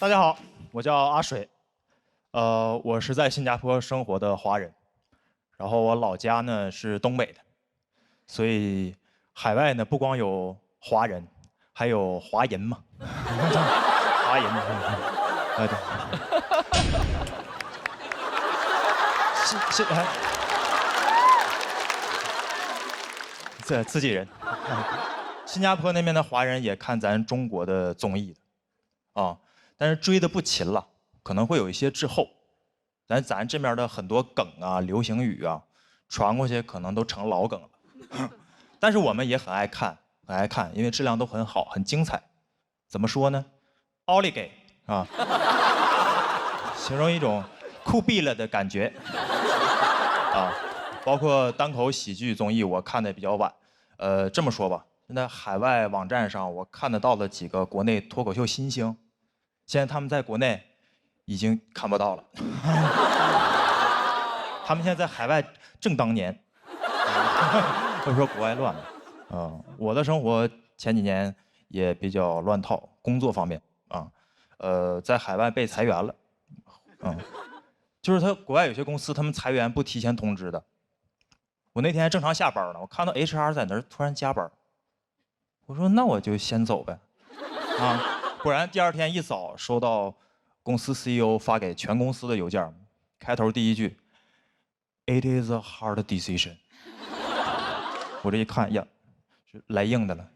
大家好，我叫阿水，我是在新加坡生活的华人，然后我老家呢是东北的，所以海外呢不光有华人，还有华人嘛，华人，对，自己人，新加坡那边的华人也看咱中国的综艺的，啊。但是追的不勤了，可能会有一些滞后。咱这边的很多梗啊、流行语啊，传过去可能都成老梗了。但是我们也很爱看，很爱看，因为质量都很好，很精彩。怎么说呢？奥利给啊，形容一种酷毙了的感觉啊。包括单口喜剧综艺，我看的比较晚。这么说吧，现在海外网站上我看得到的几个国内脱口秀新星。现在他们在国内已经看不到了，他们现在在海外正当年，或者说国外乱了。我的生活前几年也比较乱套，工作方面啊，在海外被裁员了，就是国外有些公司他们裁员不提前通知的。我那天正常下班呢，我看到 HR 在那儿突然加班，我说那我就先走呗，啊。果然，第二天一早收到公司 CEO 发给全公司的邮件，开头第一句 ：“It is a hard decision。”我这一看呀，是来硬的了。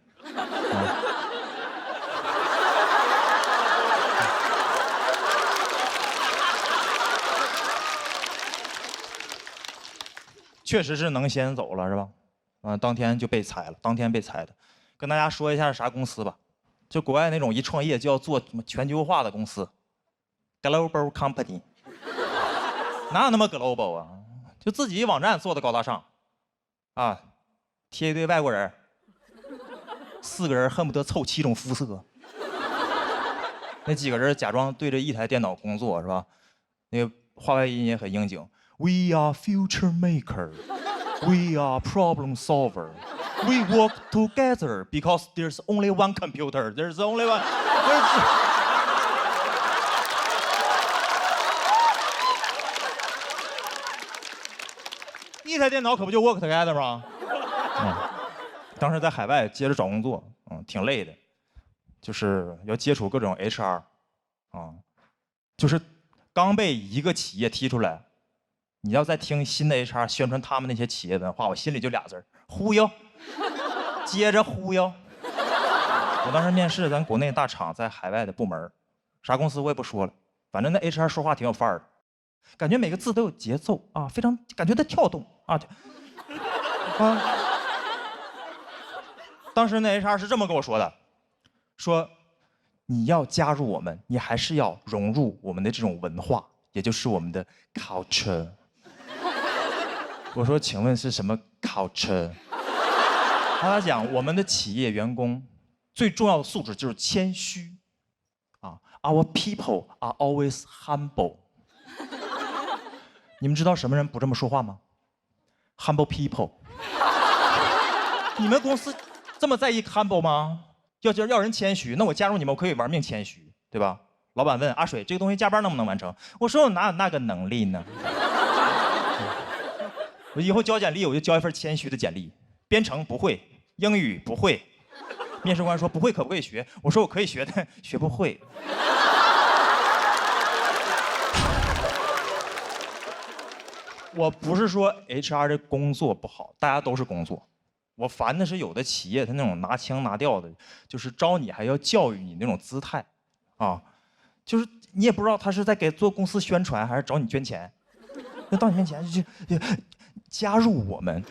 确实是能先走了是吧？当天就被裁了，当天被裁的。跟大家说一下是啥公司吧。就国外那种一创业就要做什么全球化的公司 ，global company， 哪有那么 global 啊？就自己网站做的高大上，啊，贴一堆外国人，4个人恨不得凑7种肤色，那几个人假装对着一台电脑工作是吧？那个话外音也很应景 ，We are future maker, we are problem solver。We work together because there's only one computer. There's only one. 一台电脑可不就 work together 吗？当时在海外接着找工作，挺累的，就是要接触各种 HR，就是刚被一个企业踢出来，你要再听新的 HR 宣传他们那些企业文化，我心里就俩字儿：忽悠。接着忽悠。我当时面试咱国内大厂在海外的部门，啥公司我也不说了，反正那 HR 说话挺有范儿的，感觉每个字都有节奏啊，非常感觉在跳动啊。当时那 HR 是这么跟我说的，说你要加入我们，你还是要融入我们的这种文化，也就是我们的 culture。我说，请问是什么 culture？他讲，我们的企业员工最重要的素质就是谦虚，Our people are always humble。你们知道什么人不这么说话吗 ？Humble people。你们公司这么在意 humble 吗？要人谦虚，那我加入你们，我可以玩命谦虚，对吧？老板问阿水，这个东西加班能不能完成？我说我哪有那个能力呢？我以后交简历，我就交一份谦虚的简历。编程不会，英语不会，面试官说不会可不可以学？我说我可以学，但学不会。我不是说 HR 的工作不好，大家都是工作。我烦的是有的企业他那种拿腔拿调的，就是招你还要教育你那种姿态，就是你也不知道他是在给做公司宣传还是找你捐钱。那到你面前就加入我们。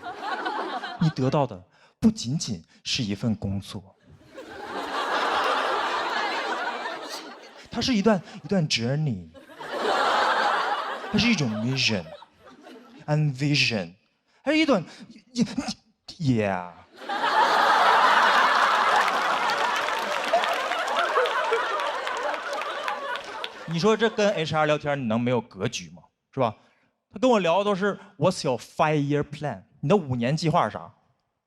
你得到的不仅仅是一份工作，它是一段 journey， 它是一种 mission and vision， 还是一段 yeah。你说这跟 HR 聊天，你能没有格局吗？是吧？他跟我聊的都是 What's your 5-year plan？ 你的5年计划是啥？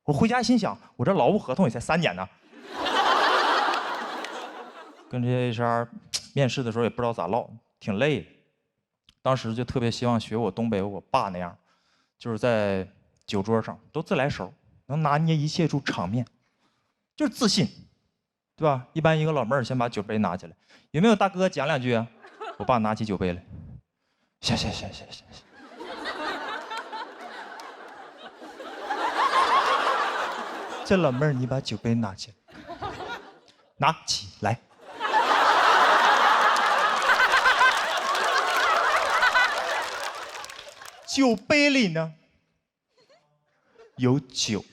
我回家心想，我这劳务合同也才3年呢。跟这些 HR 面试的时候也不知道咋唠，挺累的。当时就特别希望学我东北我爸那样，就是在酒桌上都自来熟，能拿捏一切出场面，就是自信，对吧？一般一个老妹儿先把酒杯拿起来，有没有大哥讲两句啊？我爸拿起酒杯来，行。这老妹儿，你把酒杯拿起来，拿起来。酒杯里呢有酒，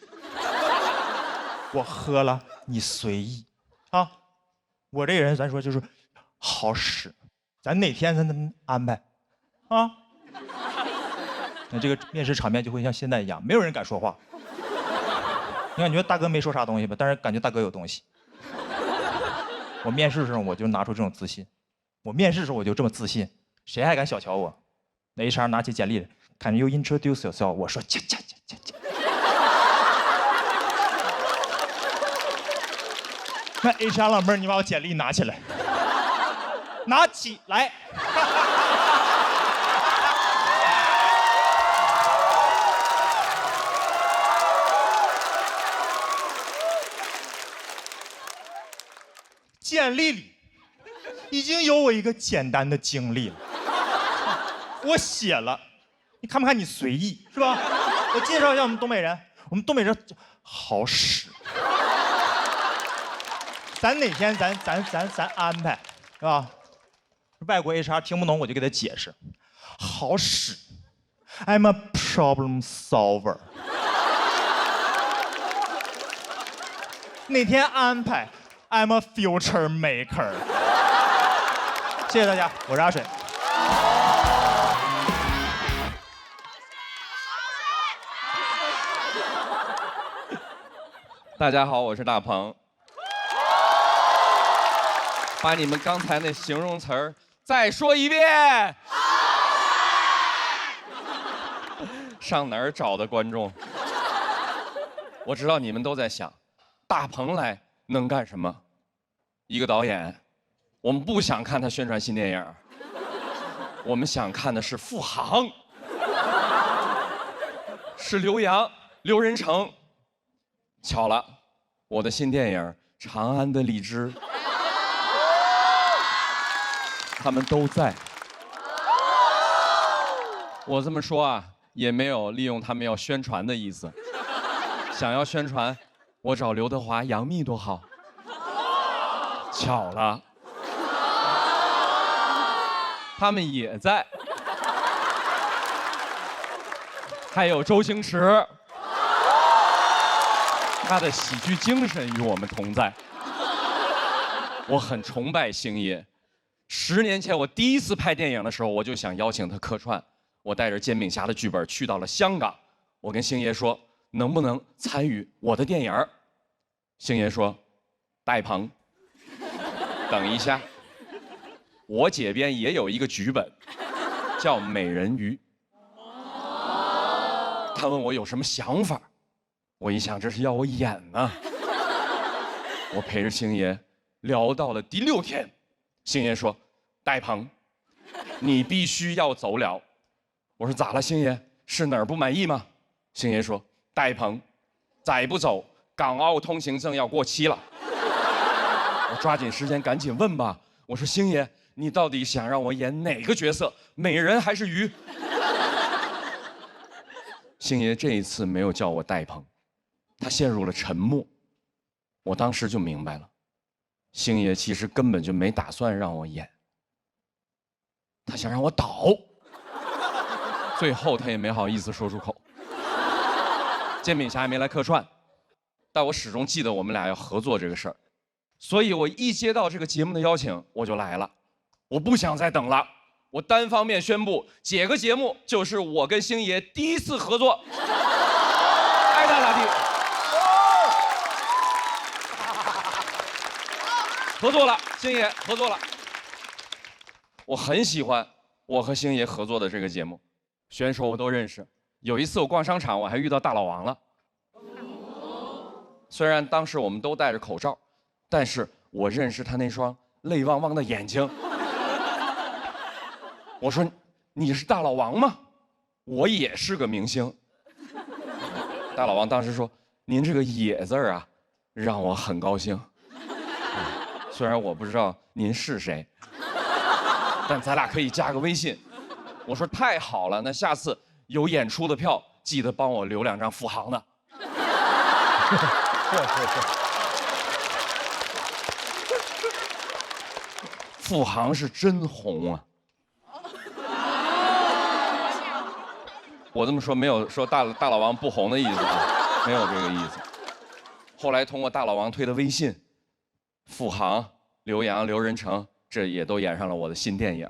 我喝了，你随意啊。我这人咱说就是好使，咱哪天咱能安排啊？那这个面试场面就会像现在一样，没有人敢说话。你感觉大哥没说啥东西吧？但是感觉大哥有东西。我面试的时候我就拿出这种自信，我面试的时候我就这么自信，谁还敢小瞧我？那 HR 拿起简历来 ，Can you introduce yourself？ 我说切。那 HR 老妹儿，你把我简历拿起来，拿起来。简历里已经有我一个简单的经历了，我写了，你看不看？你随意是吧？我介绍一下我们东北人，我们东北人好使，咱哪天咱安排是吧？外国 HR 听不懂我就给他解释，好使 ，I'm a problem solver。哪天安排？ I'm a future maker。谢谢大家，我是阿水。大家好，我是大鹏。把你们刚才那形容词儿再说一遍。上哪儿找的观众？我知道你们都在想，大鹏来能干什么？一个导演，我们不想看他宣传新电影，我们想看的是付航，是刘洋、刘仁成。巧了，我的新电影《长安的荔枝》，他们都在。我这么说啊，也没有利用他们要宣传的意思。想要宣传，我找刘德华、杨幂多好。巧了，他们也在。还有周星驰，他的喜剧精神与我们同在。我很崇拜星爷。10年前我第一次拍电影的时候，我就想邀请他客串。我带着《煎饼侠》的剧本去到了香港，我跟星爷说，能不能参与我的电影？星爷说，戴鹏，等一下，我这边也有一个剧本，叫《美人鱼》。他问我有什么想法，我一想这是要我演呢。我陪着星爷聊到了第6天，星爷说，戴鹏，你必须要走了。我说咋了，星爷？是哪儿不满意吗？星爷说，戴鹏，再不走，港澳通行证要过期了。我抓紧时间赶紧问吧。我说星爷，你到底想让我演哪个角色？美人还是鱼？星爷这一次没有叫我戴鹏，他陷入了沉默。我当时就明白了，星爷其实根本就没打算让我演，他想让我倒。最后他也没好意思说出口。煎饼侠还没来客串，但我始终记得我们俩要合作这个事儿，所以我一接到这个节目的邀请，我就来了。我不想再等了，我单方面宣布，这个节目就是我跟星爷第一次合作，爱咋咋地。合作了，星爷合作了。我很喜欢我和星爷合作的这个节目。选手我都认识，有一次我逛商场，我还遇到大老王了。虽然当时我们都戴着口罩，但是我认识他那双泪汪汪的眼睛。我说：“你是大老王吗？我也是个明星。”大老王当时说：“您这个‘也’字儿啊，让我很高兴。虽然我不知道您是谁，但咱俩可以加个微信。”我说：“太好了，那下次有演出的票，记得帮我留2张付航的。”付航是真红啊！我这么说没有说大老王不红的意思啊，没有这个意思。后来通过大老王推的微信，付航、刘洋、刘仁成，这也都演上了我的新电影。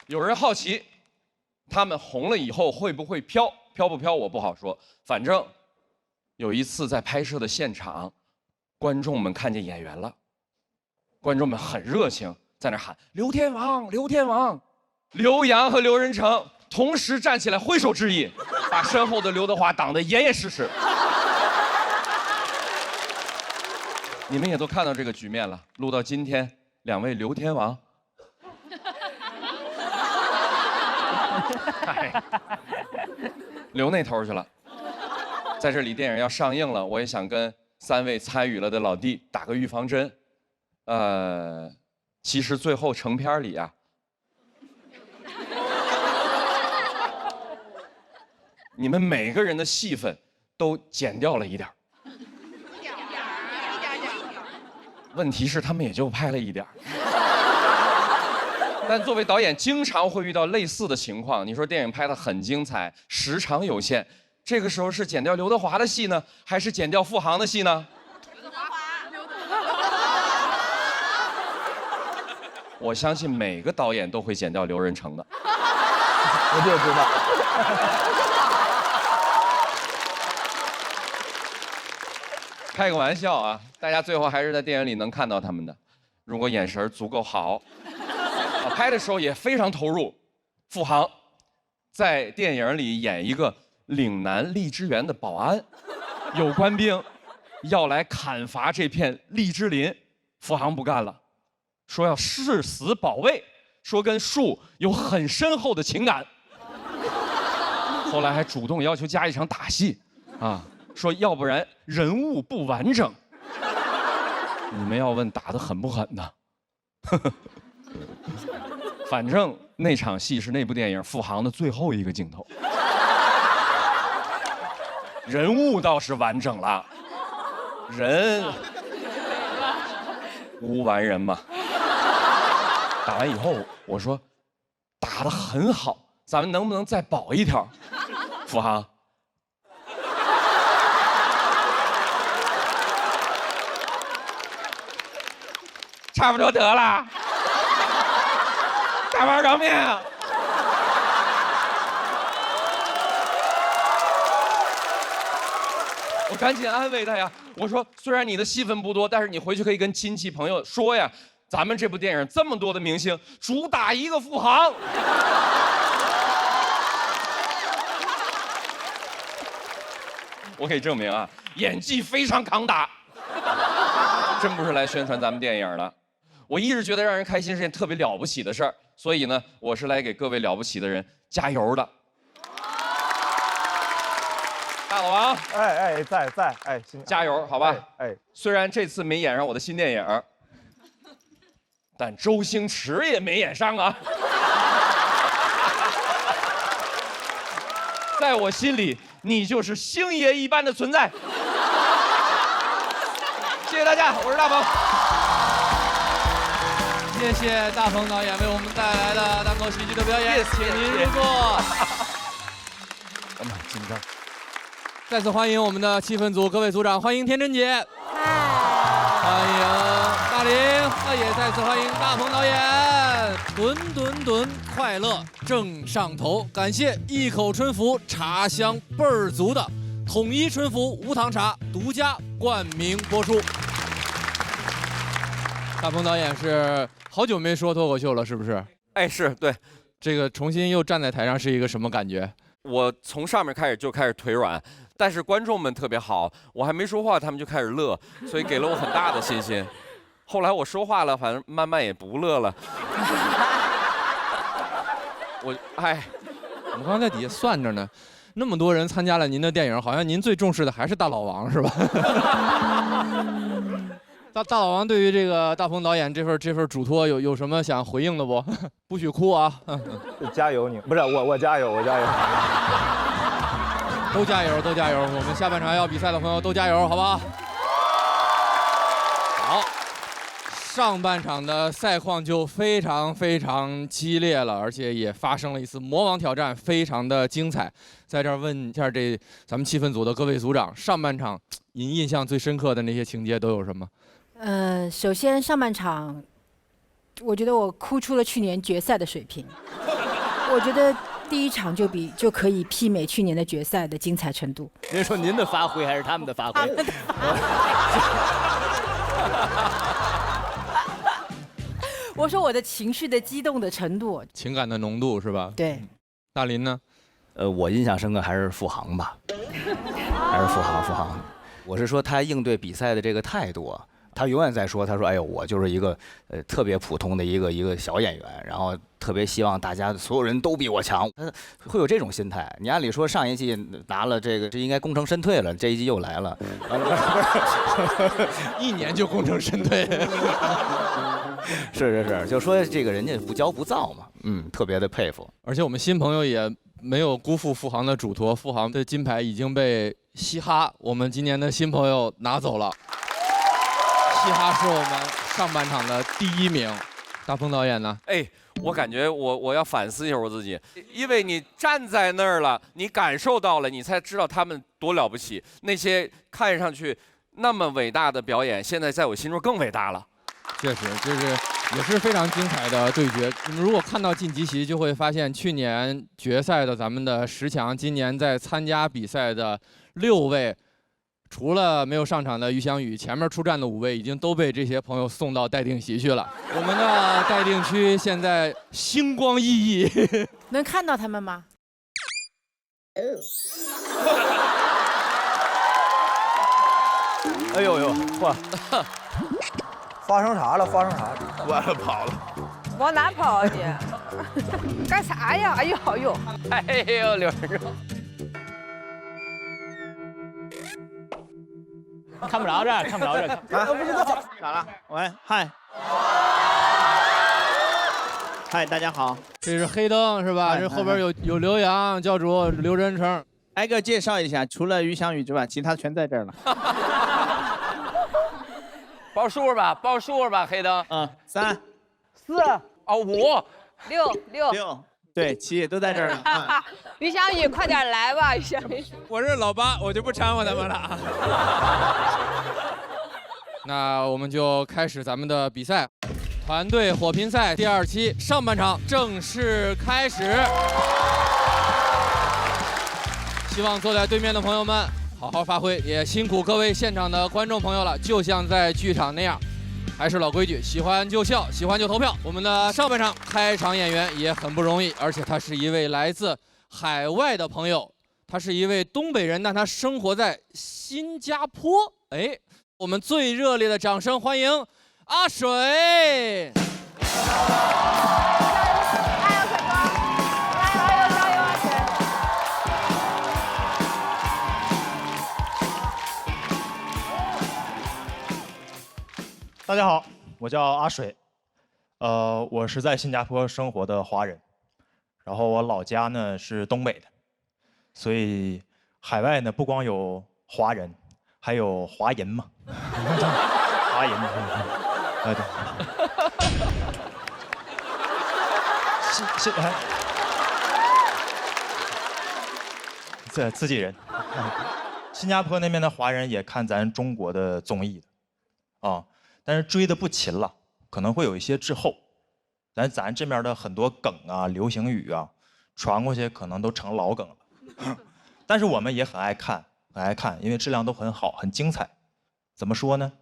有人好奇，他们红了以后会不会飘？飘不飘我不好说，反正有一次在拍摄的现场，观众们看见演员了，观众们很热情，在那喊刘天王，刘天王。刘洋和刘仁成同时站起来挥手致意，把身后的刘德华挡得严严实实。你们也都看到这个局面了，录到今天，2位刘天王。留那头去了。在这里，电影要上映了，我也想跟3位参与了的老弟打个预防针。其实最后成片里啊，你们每个人的戏份都减掉了一点。问题是他们也就拍了1点。但作为导演，经常会遇到类似的情况。你说电影拍得很精彩，时长有限，这个时候是剪掉刘德华的戏呢，还是剪掉付航的戏呢？刘德华。我相信每个导演都会剪掉刘仁成的。我就知道。开个玩笑啊，大家最后还是在电影里能看到他们的，如果眼神足够好。拍的时候也非常投入。付航在电影里演一个岭南荔枝园的保安，有官兵要来砍伐这片荔枝林，付航不干了，说要誓死保卫，说跟树有很深厚的情感。后来还主动要求加一场打戏，啊，说要不然人物不完整。你们要问打得狠不狠呢？反正那场戏是那部电影付航的最后一个镜头，人物倒是完整了，人无完人嘛。打完以后我说打得很好，咱们能不能再保一条？付航，差不多得了。大碗长面啊！我赶紧安慰他呀，我说虽然你的戏份不多，但是你回去可以跟亲戚朋友说呀，咱们这部电影这么多的明星，主打一个付航。我可以证明啊，演技非常扛打，真不是来宣传咱们电影的。我一直觉得让人开心是件特别了不起的事儿，所以呢，我是来给各位了不起的人加油的。大老王，在，加油，好吧？虽然这次没演上我的新电影，但周星驰也没演上啊。在我心里，你就是星爷一般的存在。谢谢大家，我是大鹏。谢谢大鹏导演为我们带来的单口喜剧的表演，请您入座。紧张。再次欢迎我们的气氛组各位组长，欢迎天真姐，欢迎大林，也再次欢迎大鹏导演。吨，快乐正上头，感谢一口春福茶香倍儿足的统一春福无糖茶独家冠名播出。大鹏导演是好久没说脱口秀了，是不是？哎，是对。这个重新又站在台上是一个什么感觉？我从上面开始就开始腿软，但是观众们特别好，我还没说话，他们就开始乐，所以给了我很大的信心。后来我说话了，反正慢慢也不乐了。我我们刚才在底下算着呢，那么多人参加了您的电影，好像您最重视的还是大老王是吧？大老王对于这个大鹏导演这份嘱托有什么想回应的不？不许哭啊！加油你，不是我加油，我加油。都加油，都加油！我们下半场要比赛的朋友都加油，好不好？好，上半场的赛况就非常激烈了，而且也发生了一次魔王挑战，非常的精彩。在这儿问一下咱们气氛组的各位组长，上半场您印象最深刻的那些情节都有什么？首先上半场，我觉得我哭出了去年决赛的水平。我觉得第一场就可以媲美去年的决赛的精彩程度。您说您的发挥还是他们的发挥？他们的发挥。我说我的情绪的激动的程度，情感的浓度是吧？对。大林呢？我印象深刻还是付航吧，还是付航。我是说他应对比赛的这个态度啊。他永远在说，他说：“哎呦，我就是一个特别普通的一个小演员，然后特别希望大家所有人都比我强。”他会有这种心态。你按理说上一季拿了这应该功成身退了，这一季又来了，不是1年就功成身退。是，就说这个人家不骄不躁嘛，特别的佩服。而且我们新朋友也没有辜负付航的嘱托，付航的金牌已经被嘻哈我们今年的新朋友拿走了。嘻哈是我们上半场的第1名，大鹏导演呢？我感觉我要反思一下我自己，因为你站在那儿了，你感受到了，你才知道他们多了不起。那些看上去那么伟大的表演，现在在我心中更伟大了。确实，也是非常精彩的对决。你们如果看到晋级席，就会发现去年决赛的咱们的10强，今年在参加比赛的6位。除了没有上场的于翔宇，前面出战的5位已经都被这些朋友送到待定席去了。我们的待定区现在星光熠熠，能看到他们吗？哎呦，嚯！发生啥了？完了，跑了。往哪跑啊你？干啥呀？哎呦，刘仁荣。看不着这，看不着这，都不知道咋了？喂，嗨，大家好。这是黑灯是吧？这后边有刘洋教主刘仁成，挨个介绍一下，除了于翔宇之外，其他全在这儿了。报数吧，黑灯。3、4、5、6，对，7都在这儿呢。于翔宇，快点来吧，于翔宇。我是老8，我就不掺和他们了。那我们就开始咱们的比赛，团队火拼赛第2期上半场正式开始。希望坐在对面的朋友们好好发挥，也辛苦各位现场的观众朋友了，就像在剧场那样。还是老规矩，喜欢就笑，喜欢就投票。我们的上半场开场演员也很不容易，而且他是一位来自海外的朋友，他是一位东北人，但他生活在新加坡。我们最热烈的掌声欢迎阿水。大家好，我叫阿水，我是在新加坡生活的华人，然后我老家呢是东北的，所以海外呢不光有华人，还有华人嘛，华人，对，这自己人，新加坡那边的华人也看咱中国的综艺的，啊。但是追的不勤了，可能会有一些滞后。咱这边的很多梗啊、流行语啊，传过去可能都成老梗了。但是我们也很爱看，因为质量都很好，很精彩。怎么说呢？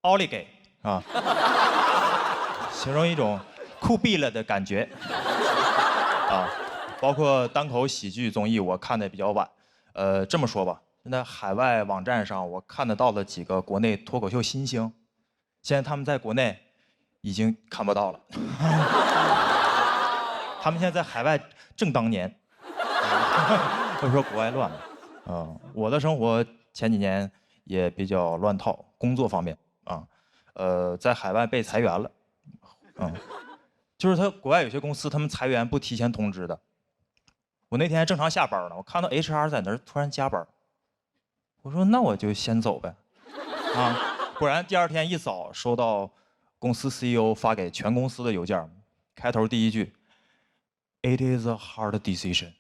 奥利给啊，形容一种酷毙了的感觉啊。包括单口喜剧综艺，我看的比较晚。这么说吧，在海外网站上我看得到的几个国内脱口秀新星，现在他们在国内已经看不到了。他们现在在海外正当年。或者说国外乱了。我的生活前几年也比较乱套，工作方面啊，在海外被裁员了。就是国外有些公司他们裁员不提前通知的。我那天还正常下班呢，我看到 HR 在那儿突然加班，我说那我就先走呗。果然第二天一早收到公司 CEO 发给全公司的邮件，开头第一句 "It is a hard decision"。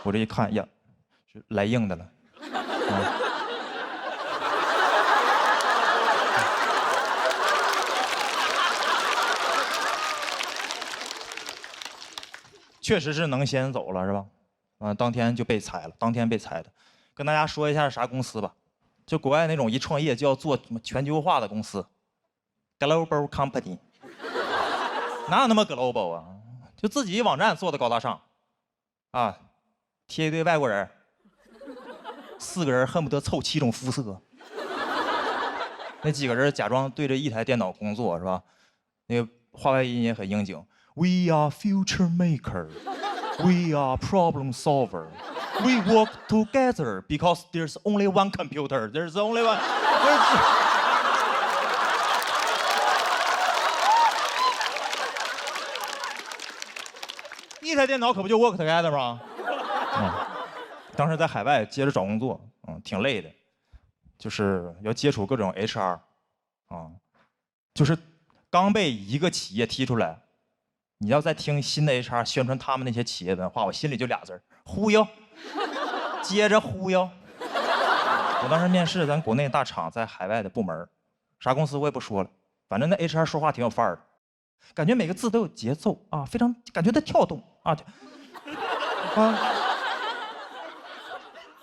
我这一看呀，是来硬的了。确实是能先走了是吧？当天就被裁了，当天被裁的。跟大家说一下是啥公司吧，就国外那种一创业就要做什么全球化的公司 ，Global Company。哪有那么 global 啊？就自己网站做的高大上，啊，贴一堆外国人，4个人恨不得凑7种肤色。那几个人假装对着一台电脑工作是吧？那个话外音也很应景。We are future maker. We are problem solver. We work together because there's only one computer. There's only one. 一台电脑可不就 work together 吗？当时在海外接着找工作，挺累的，就是要接触各种 HR，就是刚被一个企业踢出来，你要再听新的 HR 宣传他们那些企业文化，我心里就俩字儿：忽悠，接着忽悠。我当时面试咱国内大厂在海外的部门，啥公司我也不说了，反正那 HR 说话挺有范儿的，感觉每个字都有节奏啊，非常感觉在跳动啊。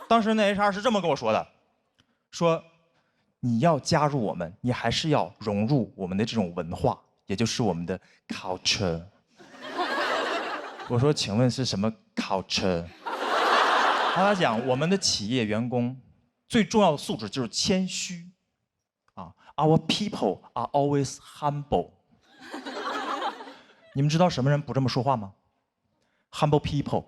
当时那 HR 是这么跟我说的，说你要加入我们，你还是要融入我们的这种文化，也就是我们的 culture。我说请问是什么 culture？ 他讲我们的企业员工最重要的素质就是谦虚啊 ，Our people are always humble。你们知道什么人不这么说话吗 ？Humble people。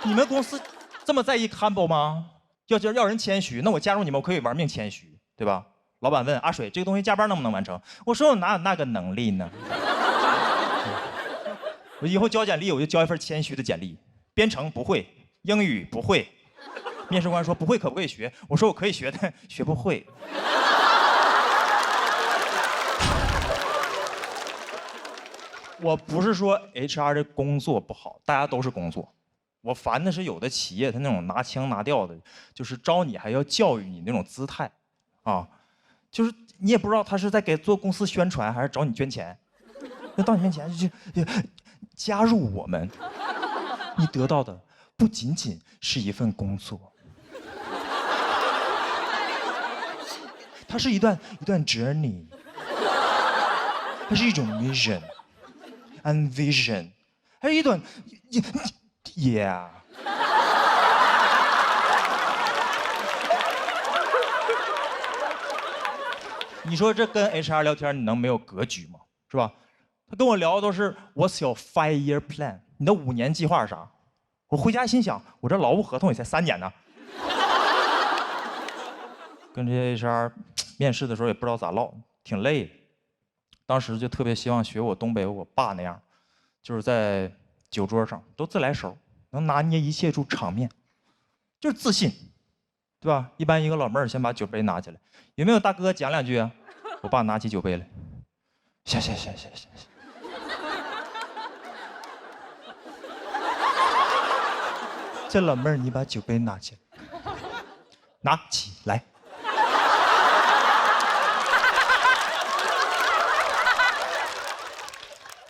你们公司这么在意 humble 吗？要人谦虚，那我加入你们，我可以玩命谦虚，对吧？老板问阿水，这个东西加班能不能完成？我说我哪有那个能力呢？我以后交简历，我就交一份谦虚的简历。编程不会，英语不会。面试官说不会可不可以学？我说我可以学，但学不会。我不是说 HR 的工作不好，大家都是工作。我烦的是有的企业他那种拿腔拿调的，就是招你还要教育你那种姿态，就是你也不知道他是在给做公司宣传还是找你捐钱。那到你面前就加入我们，你得到的不仅仅是一份工作，它是一段 journey， 它是一种 mission and vision， 还有一段 yeah。你说这跟 HR 聊天，你能没有格局吗？是吧？他跟我聊的都是 What's your 5-year plan？ 你的5年计划是啥？我回家心想，我这劳务合同也才3年呢。跟这些 HR 面试的时候也不知道咋唠，挺累的。当时就特别希望学我东北我爸那样，就是在酒桌上都自来熟，能拿捏一切住场面，就是自信，对吧？一般一个老妹儿先把酒杯拿起来，有没有大哥讲2句啊？我爸拿起酒杯来，行。这老妹儿，你把酒杯拿起来，拿起来。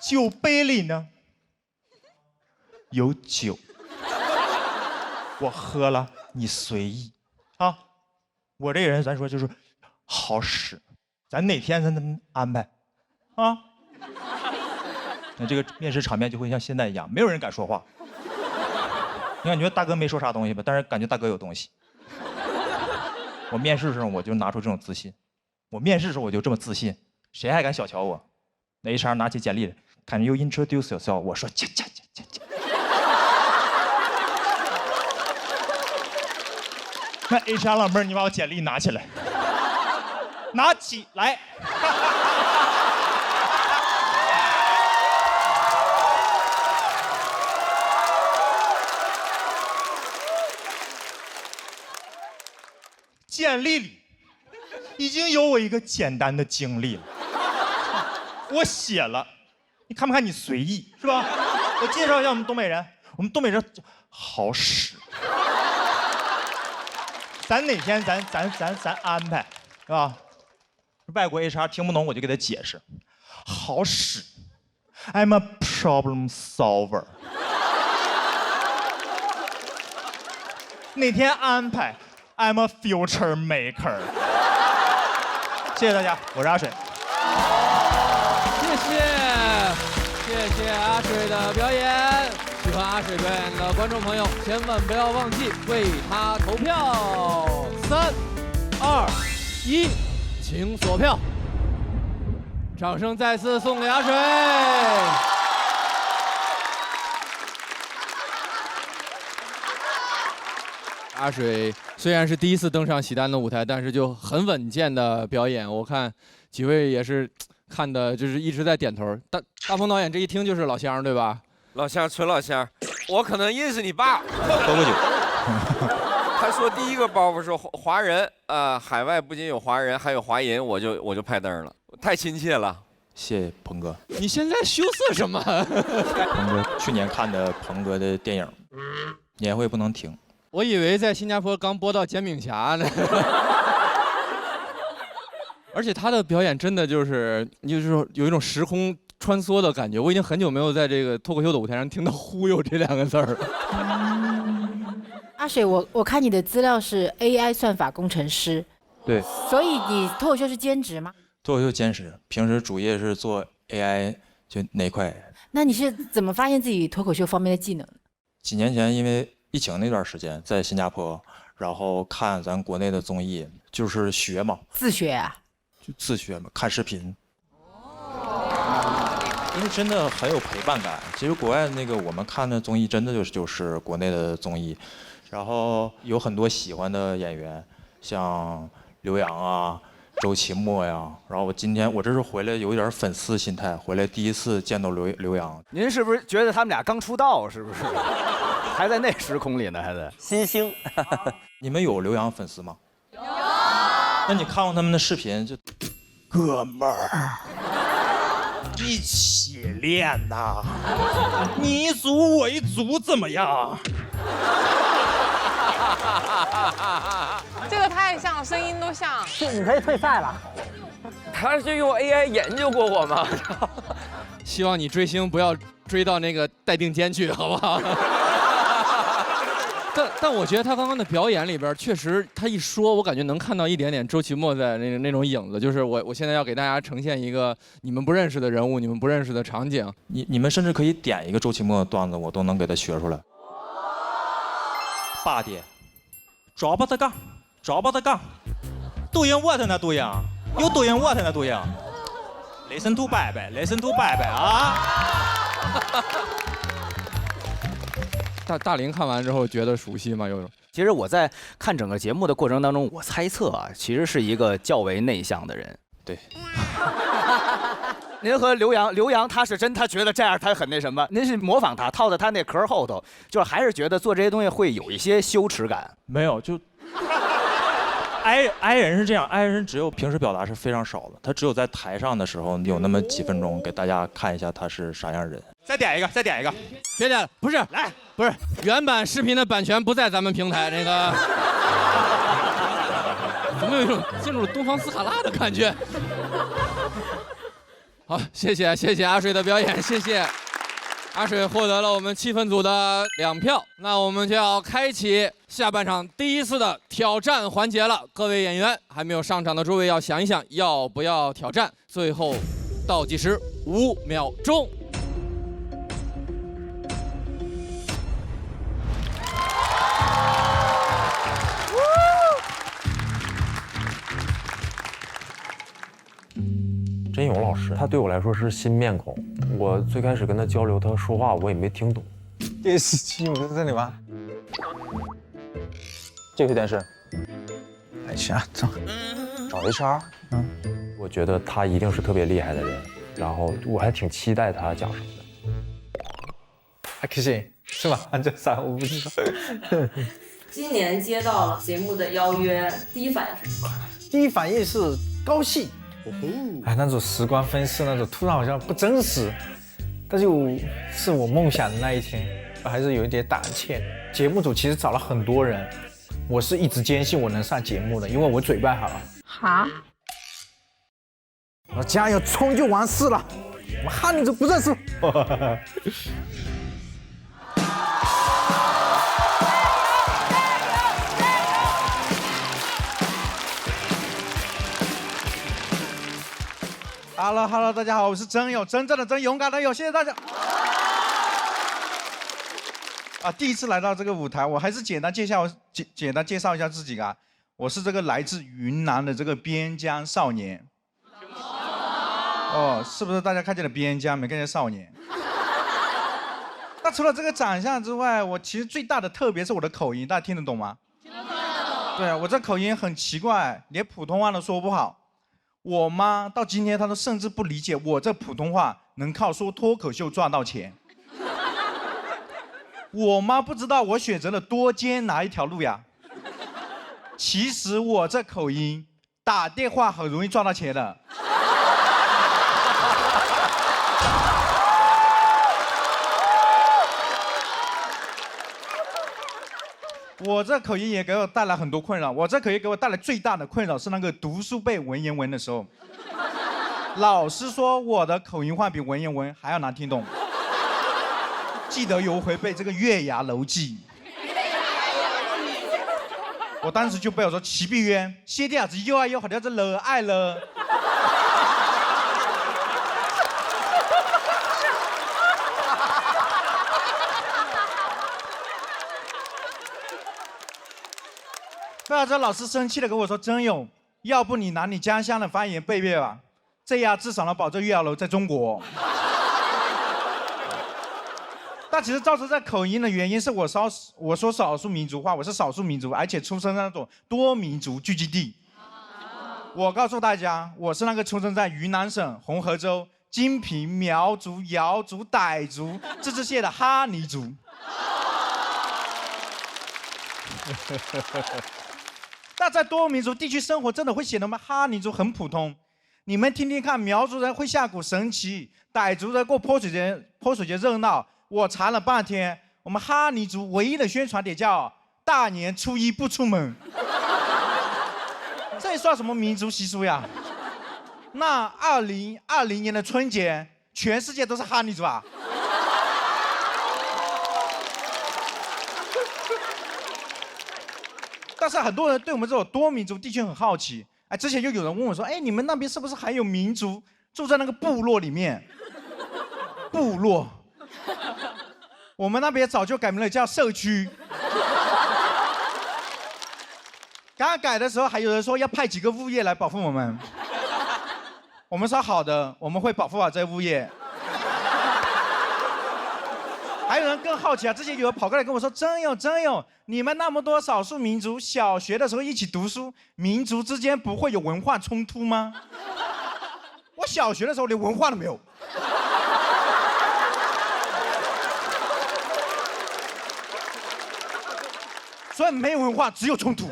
酒杯里呢有酒，我喝了，你随意啊。我这个人咱说就是好使，咱哪天咱能安排啊？那这个面试场面就会像现在一样，没有人敢说话。你感觉大哥没说啥东西吧？但是感觉大哥有东西。我面试的时候我就拿出这种自信，我面试的时候我就这么自信，谁还敢小瞧我？那 HR 拿起简历来 ，Can you introduce yourself？ 我说切。那 HR 老妹儿，你把我简历拿起来，拿起来。简历里已经有我一个简单的经历了，我写了，你看不看？你随意是吧？我介绍一下我们东北人，我们东北人好使。咱哪天咱安排，是吧？外国 HR 听不懂我就给他解释，好使 ，I'm a problem solver。哪天安排 ，I'm a future maker。谢谢大家，我是阿水。谢谢阿水的表演。喜欢阿水表演的观众朋友，千万不要忘记为他投票。3、2、1，请锁票。掌声再次送给阿水。阿水虽然是第一次登上喜丹的舞台，但是就很稳健的表演。我看几位也是看的，就是一直在点头。大鹏导演这一听就是老乡，对吧？老乡，纯老乡，我可能认识你爸。喝过酒。他说第一个包袱是华人，海外不仅有华人，还有华人，我就拍灯了，太亲切了。谢谢鹏哥。你现在羞涩什么？鹏哥去年看的鹏哥的电影，年会不能停。我以为在新加坡刚播到煎饼侠呢。而且他的表演真的就是有一种时空穿梭的感觉。我已经很久没有在这个脱口秀的舞台上听到"忽悠"这2个字儿了。阿水，我看你的资料是 AI 算法工程师，对，所以你脱口秀是兼职吗？脱口秀兼职，平时主业是做 AI 就那块。那你是怎么发现自己脱口秀方面的技能？几年前因为疫情那段时间在新加坡，然后看咱国内的综艺，就是学嘛，自学啊，就自学嘛，看视频。因为真的很有陪伴感。其实国外那个我们看的综艺，真的就是国内的综艺，然后有很多喜欢的演员，像刘洋啊、周奇墨呀。然后我这是回来有一点粉丝心态，回来第一次见到刘洋。您是不是觉得他们俩刚出道？是不是？还在那时空里呢，还在新星。你们有刘洋粉丝吗？有。那你看过他们的视频就，哥们儿，一起练呐，你一组我一组怎么样？这个太像，声音都像。你可以退赛了。他是用 AI 研究过我吗？希望你追星不要追到那个待定间去，好不好？但我觉得他刚刚的表演里边，确实他一说，我感觉能看到一点点周奇墨在那种影子。就是我现在要给大家呈现一个你们不认识的人物，你们不认识的场景。你们甚至可以点一个周奇墨的段子，我都能给他学出来。爸爹，抓把他杠，抓把他杠，都赢我的呢，都赢，又都赢我的呢，都赢。Listen to 拜拜 ，Listen to 拜拜啊！大林看完之后觉得熟悉吗？有种。其实我在看整个节目的过程当中，我猜测啊，其实是一个较为内向的人。对。您和刘洋他是真他觉得这样他很那什么，您是模仿他，套在他那壳后头，就是还是觉得做这些东西会有一些羞耻感。没有，就I 人是这样，I 人只有平时表达是非常少的，他只有在台上的时候有那么几分钟给大家看一下他是啥样人。再点一个，再点一个，别点了，不是，来，不是原版视频的版权不在咱们平台，那个怎么有一种进入东方斯卡拉的感觉？好，谢谢阿水的表演，谢谢阿水获得了我们气氛组的2票。那我们就要开启下半场第一次的挑战环节了。各位演员还没有上场的诸位要想一想要不要挑战。最后倒计时5秒钟。甄勇老师，他对我来说是新面孔。我最开始跟他交流，他说话我也没听懂。电视机不是这里吗？这个电视。哎，行，找 HR。我觉得他一定是特别厉害的人，然后我还挺期待他讲什么的。还可以是吧？这啥我不知道。今年接到了节目的邀约，第一反应是什么？第一反应是高兴。哎，那种时光飞逝，那种突然好像不真实，但就是我梦想的那一天，还是有一点胆怯。节目组其实找了很多人，我是一直坚信我能上节目的，因为我嘴巴好。哈？我加油冲就完事了，我们哈尼族不认输。Hello， 大家好，我是真友，真正的真，勇敢的友，谢谢大家。第一次来到这个舞台，我还是简单介绍一下自己啊。我是这个来自云南的这个边疆少年。哦，是不是大家看见了边疆，没看见少年？那除了这个长相之外，我其实最大的特别是我的口音，大家听得懂吗？听得懂。对啊，我这口音很奇怪，连普通话都说不好。我妈到今天她都甚至不理解我这普通话能靠说脱口秀赚到钱。我妈不知道我选择了多艰难一条路呀。其实我这口音打电话很容易赚到钱的。我这口音也给我带来很多困扰。我这口音给我带来最大的困扰是那个读书背文言文的时候，老师说我的口音话比文言文还要难听懂。记得有回背这个《月牙楼记》，我当时就背我说齐碧渊，谢啲子又爱又好像是了爱了。贝尔这老师生气的跟我说：“真勇，要不你拿你家乡的方言背背吧，这样至少能保证月牙楼在中国。”但其实造成这口音的原因是我说少数民族话，我是少数民族，而且出生在那种多民族聚集地。我告诉大家，我是那个出生在云南省红河州金平苗族、瑶族、傣族自治县的哈尼族。那在多民族地区生活，真的会显得我们哈尼族很普通。你们听听看，苗族人会下鼓神旗，傣族人过泼水节热闹。我查了半天，我们哈尼族唯一的宣传点叫“大年初一不出门”，这算什么民族习俗呀？那2020年的春节，全世界都是哈尼族啊！但是很多人对我们这种多民族地区很好奇。哎，之前就有人问我说：“哎，你们那边是不是还有民族住在那个部落里面？”部落，我们那边早就改名了，叫社区。刚刚改的时候，还有人说要派几个物业来保护我们。我们说好的，我们会保护好这些物业。还有人更好奇啊，之前有人跑过来跟我说：“真有，你们那么多少数民族，小学的时候一起读书，民族之间不会有文化冲突吗？”我小学的时候连文化都没有。所以没有文化，只有冲突。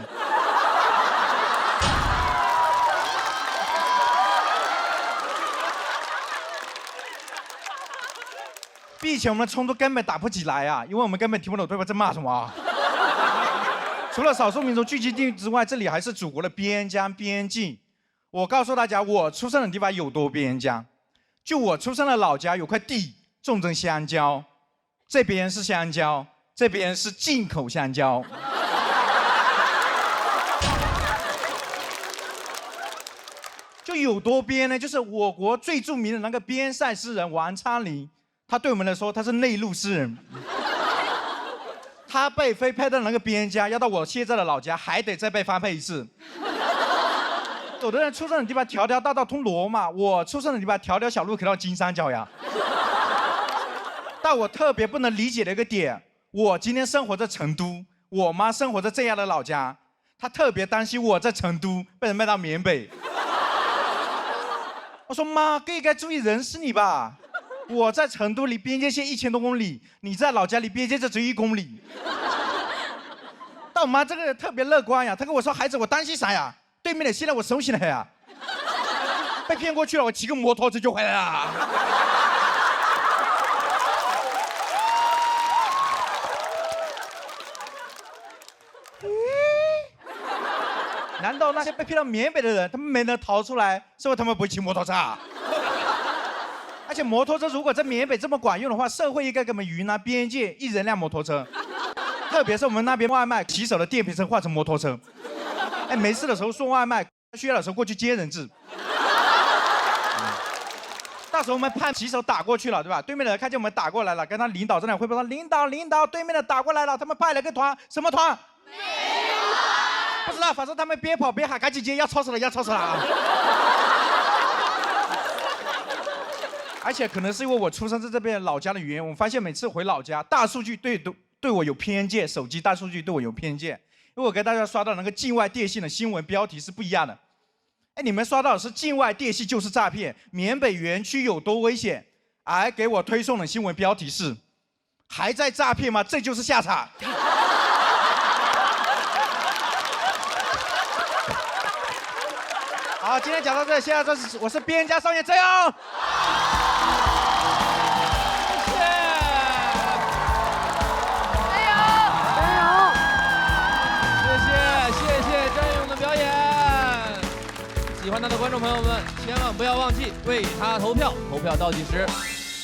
以前我们的冲突根本打不起来啊，因为我们根本听不懂对方在骂什么啊。除了少数民族聚集地之外，这里还是祖国的边疆边境。我告诉大家，我出生的地方有多边疆。就我出生的老家有块地种着香蕉，这边是香蕉，这边是进口香蕉。就有多边呢？就是我国最著名的那个边塞诗人王昌龄，他对我们来说他是内陆诗人。他被分配到那个边疆，要到我现在的老家，还得再被发配一次。有的人出生的地方条条大道通罗马，我出生的地方条条小路可到金三角呀。但我特别不能理解的一个点，我今天生活在成都，我妈生活在这样的老家，她特别担心我在成都被人卖到缅北。我说妈，更应该注意人是你吧？我在成都离边界线1000多公里，你在老家离边界线只有1公里。但我妈这个人特别乐观呀，她跟我说：“孩子，我担心啥呀？对面的现在我熟悉了呀，被骗过去了，我骑个摩托车就回来了。”难道那些被骗到缅北的人，他们没能逃出来，是因为他们不会骑摩托车啊？而且摩托车如果在缅北这么管用的话，社会应该给我们云南边界1人辆摩托车，特别是我们那边外卖骑手的电瓶车换成摩托车，哎，没事的时候送外卖，需要的时候过去接人质。到时候我们派骑手打过去了，对吧？对面的人看见我们打过来了，跟他领导在那汇报说：“领导，对面的打过来了，他们派了个团，什么团？不知道，反正他们边跑边喊，赶紧接，要超时了啊！”而且可能是因为我出生在这边老家的原因，我发现每次回老家，大数据对我有偏见，手机大数据对我有偏见，因为我给大家刷到那个境外电信的新闻标题是不一样的。哎，你们刷到的是境外电信就是诈骗，缅北园区有多危险？哎，给我推送的新闻标题是还在诈骗吗？这就是下场。好，今天讲到这，现在我是边家少爷，加油！谢谢，谢谢张勇的表演。喜欢他的观众朋友们，千万不要忘记为他投票。投票倒计时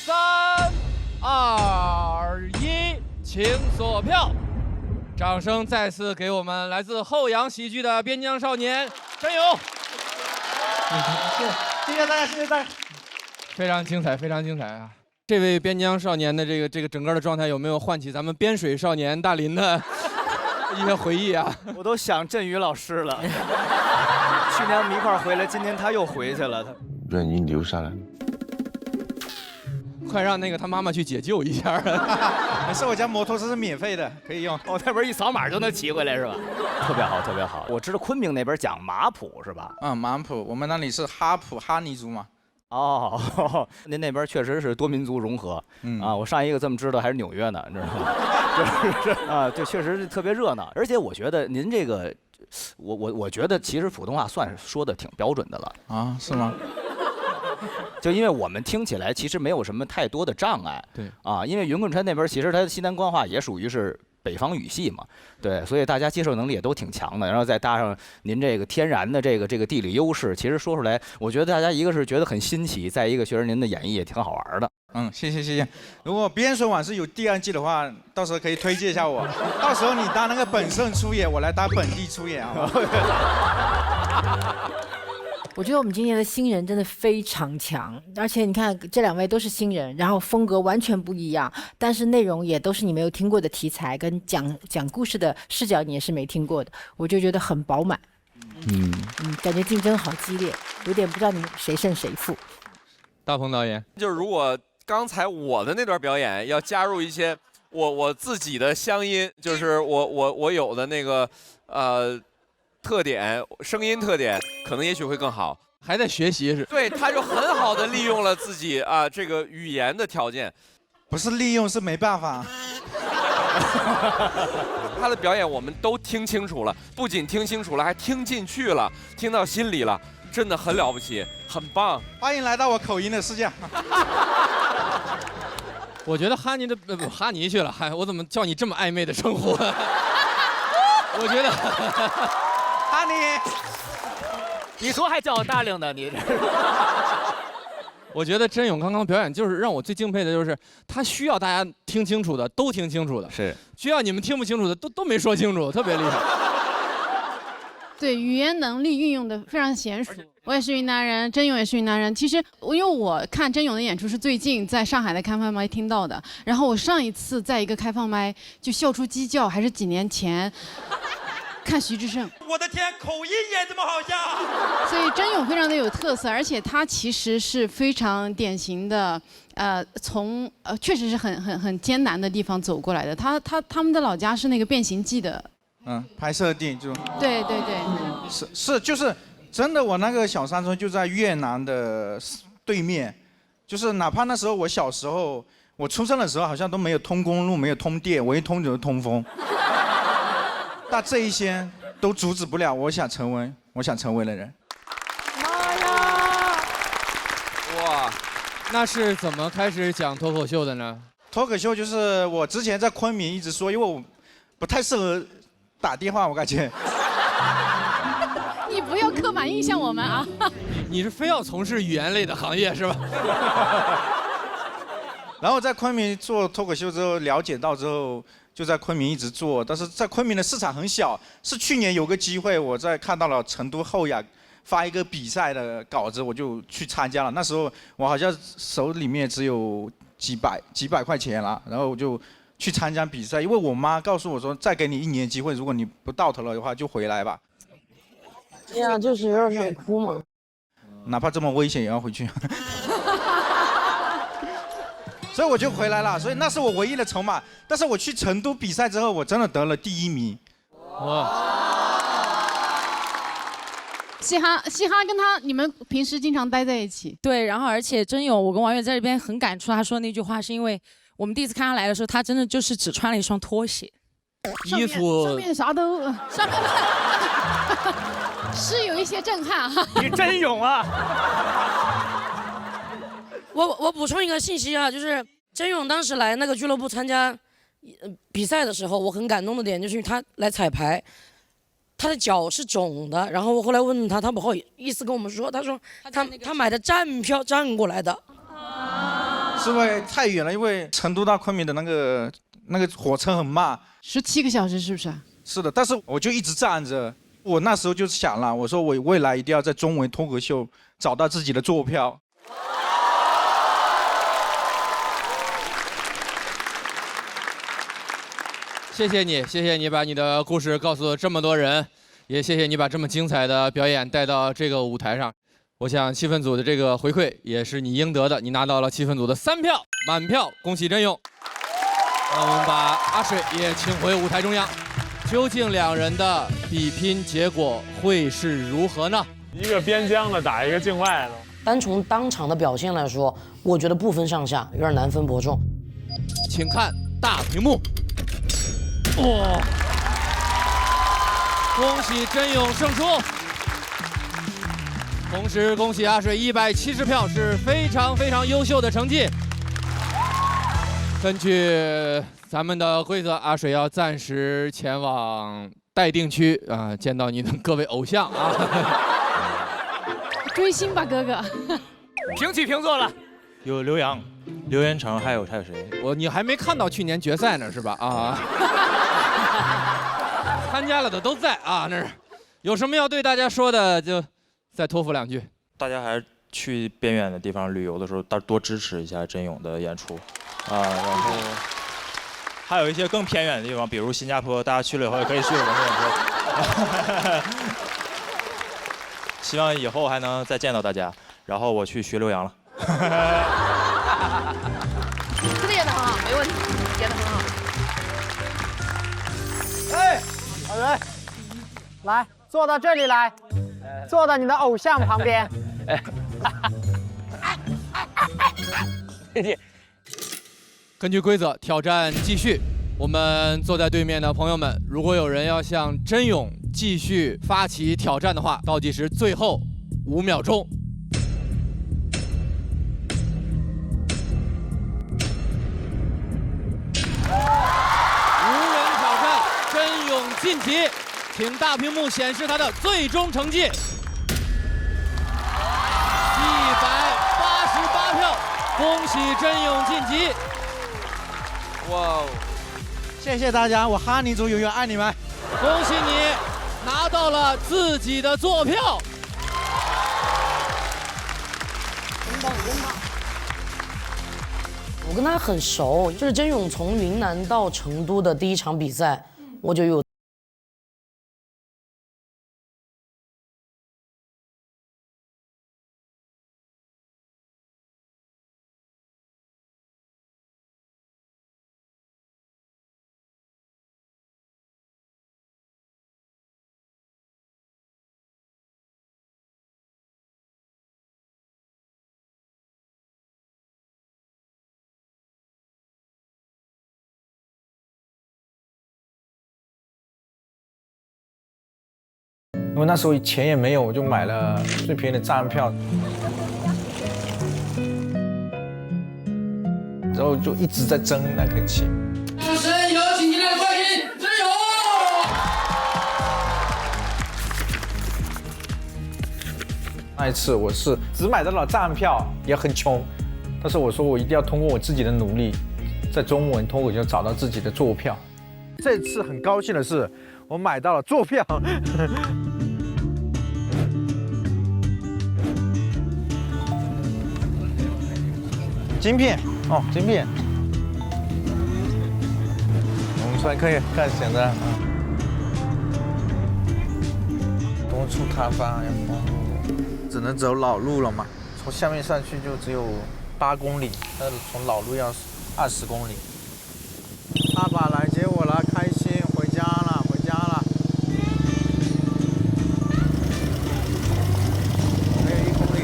，3、2、1，请锁票。掌声再次给我们来自后阳喜剧的边疆少年张勇。谢谢大家，谢谢大家。非常精彩，非常精彩啊！这位边疆少年的这个整个的状态，有没有唤起咱们边水少年大林的一些回忆啊？我都想振宇老师了。去年我们一块儿回来，今年他又回去了。让你留下来。快让那个他妈妈去解救一下。没事，我家摩托车是免费的，可以用。哦，那边一扫码就能骑回来是吧？特别好，特别好。我知道昆明那边讲马普是吧？马普，我们那里是哈普哈尼族嘛。哦，您那边确实是多民族融合。我上一个这么知道还是纽约呢，你知道吗？啊，对，确实是特别热闹。而且我觉得您这个，我觉得其实普通话算是说的挺标准的了。啊，是吗？就因为我们听起来其实没有什么太多的障碍，对啊，因为云贵川那边其实它西南官话也属于是北方语系嘛，对，所以大家接受能力也都挺强的，然后再搭上您这个天然的这个地理优势，其实说出来，我觉得大家一个是觉得很新奇，再一个确实您的演绎也挺好玩的。谢谢。如果边水晚是有第2季的话，到时候可以推荐一下我，到时候你当那个本胜出演，我来当本地出演，好吧？我觉得我们今年的新人真的非常强，而且你看这2位都是新人，然后风格完全不一样，但是内容也都是你没有听过的题材，跟讲故事的视角你也是没听过的，我就觉得很饱满。感觉竞争好激烈，有点不知道你们谁胜谁负。大鹏导演，就是如果刚才我的那段表演要加入一些我自己的乡音，就是我有的那个特点，声音特点，可能也许会更好。还在学习是？对，他就很好的利用了自己这个语言的条件，不是利用，是没办法。他的表演我们都听清楚了，不仅听清楚了，还听进去了，听到心里了，真的很了不起，很棒。欢迎来到我口音的世界。我觉得哈尼的哈尼去了，我怎么叫你这么暧昧的称呼？我觉得。哈尼，你说还叫我大领的你？我觉得真勇刚刚表演就是让我最敬佩的，就是他需要大家听清楚的都听清楚的，是需要你们听不清楚的都没说清楚，特别厉害。对，语言能力运用的非常娴熟。我也是云南人，真勇也是云南人。其实因为我看真勇的演出是最近在上海的开放麦听到的，然后我上一次在一个开放麦就笑出鸡叫，还是几年前。看徐志胜，我的天，口音也这么好笑！所以甄勇非常的有特色，而且他其实是非常典型的，从确实是很艰难的地方走过来的。他们的老家是那个《变形记》的，拍摄地就。对，是就是真的，我那个小山村就在越南的对面，就是哪怕那时候我小时候，我出生的时候好像都没有通公路，没有通电，唯一通就是通风。但这一些都阻止不了我想成为的人。妈呀！哇，那是怎么开始讲脱口秀的呢？脱口秀就是我之前在昆明一直说，因为我不太适合打电话，我感觉。你不要刻板印象我们啊！你是非要从事语言类的行业是吧？然后在昆明做脱口秀之后，了解到之后，就在昆明一直做，但是在昆明的市场很小。是去年有个机会，我在看到了成都后雅发一个比赛的稿子，我就去参加了。那时候我好像手里面只有几百块钱了，然后我就去参加比赛，因为我妈告诉我说，再给你1年机会，如果你不到头了的话，就回来吧。哎呀，就是有点想哭嘛。哪怕这么危险也要回去。所以我就回来了，所以那是我唯一的筹码。但是我去成都比赛之后，我真的得了第1名。哇！嘻哈跟你们平时经常待在一起。对，然后而且甄勇，我跟王悦在这边很感触他说那句话，是因为我们第一次看他来的时候，他真的就是只穿了一双拖鞋，衣服上面啥都上面是有一些震撼哈。你真勇啊！我补充一个信息啊，就是甄勇当时来那个俱乐部参加比赛的时候，我很感动的点就是他来彩排，他的脚是肿的，然后我后来问他，他不好意思跟我们说，他说他买的站票站过来的。是因为太远了，因为成都到昆明的那个火车很慢，17个小时是不是？是的，但是我就一直站着。我那时候就想了，我说我未来一定要在中文脱口秀找到自己的坐票。谢谢你把你的故事告诉这么多人，也谢谢你把这么精彩的表演带到这个舞台上。我想气氛组的这个回馈也是你应得的，你拿到了气氛组的3票满票，恭喜甄勇。那我们把阿水也请回舞台中央，究竟2人的比拼结果会是如何呢？一个边疆的打一个境外的，单从当场的表现来说，我觉得不分上下，有点难分伯仲。请看大屏幕。哇！恭喜甄勇胜出，同时恭喜阿水170票，是非常优秀的成绩。根据咱们的规则，阿水要暂时前往待定区啊，见到你的各位偶像啊。追星吧，哥哥。平起平坐了。有刘洋、刘元成，还有谁？你还没看到去年决赛呢是吧？啊。参加了的都在啊，那是有什么要对大家说的，就再托付2句。大家还是去边远的地方旅游的时候，多支持一下甄勇的演出，然后还有一些更偏远的地方，比如新加坡，大家去了以后也可以去我们演出。希望以后还能再见到大家。然后我去学刘洋了。这个演得很好，没问题，演得很好。哎，好人，来坐到这里来，坐到你的偶像旁边。根据规则，挑战继续。我们坐在对面的朋友们，如果有人要向甄勇继续发起挑战的话，倒计时最后5秒钟。晋级，请大屏幕显示他的最终成绩，188票，恭喜甄勇晋级。哇哦！谢谢大家，我哈尼族永远爱你们。恭喜你拿到了自己的坐票。我跟他很熟，就是甄勇从云南到成都的第1场比赛，我就有因为那时候钱也没有，我就买了最便宜的站票，然后就一直在争那个钱。主持人有请今天的冠军真勇。那一次我是只买到了站票，也很穷，但是我说我一定要通过我自己的努力，在中文脱口秀找到自己的坐票。这次很高兴的是，我买到了坐票。晶片哦，晶片，我们出来可以看显的啊。东处塌方要封路，只能走老路了嘛。从下面上去就只有8公里，但是从老路要20公里。爸爸来接我了，开心，回家了，回家了。还有1公里。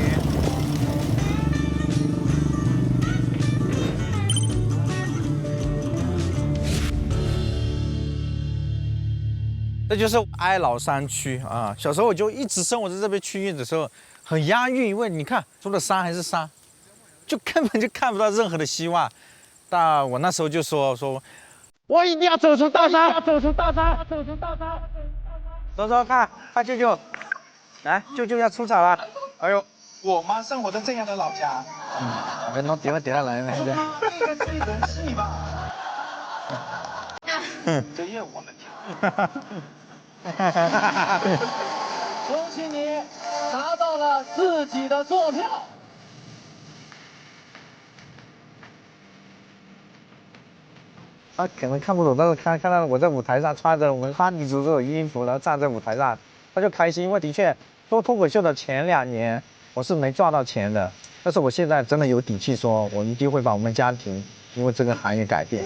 这就是哀牢山区啊！小时候我就一直生活在这边区域的时候，很压抑，因为你看，除了山还是山，就根本就看不到任何的希望。但我那时候就说，我一定要走出大山，走出大山，走出大山。走，看舅舅，来，舅舅要出场了。哎呦，我妈生活在这样的老家。我弄点下来了，现在。这个追人戏吧。这业务我们听。恭喜你拿到了自己的坐票。他可能看不懂，但是看到我在舞台上穿着我们哈尼族这种衣服，然后站在舞台上，他就开心。因为的确做脱口秀的前2年，我是没赚到钱的，但是我现在真的有底气说，我一定会把我们家庭因为这个行业改变。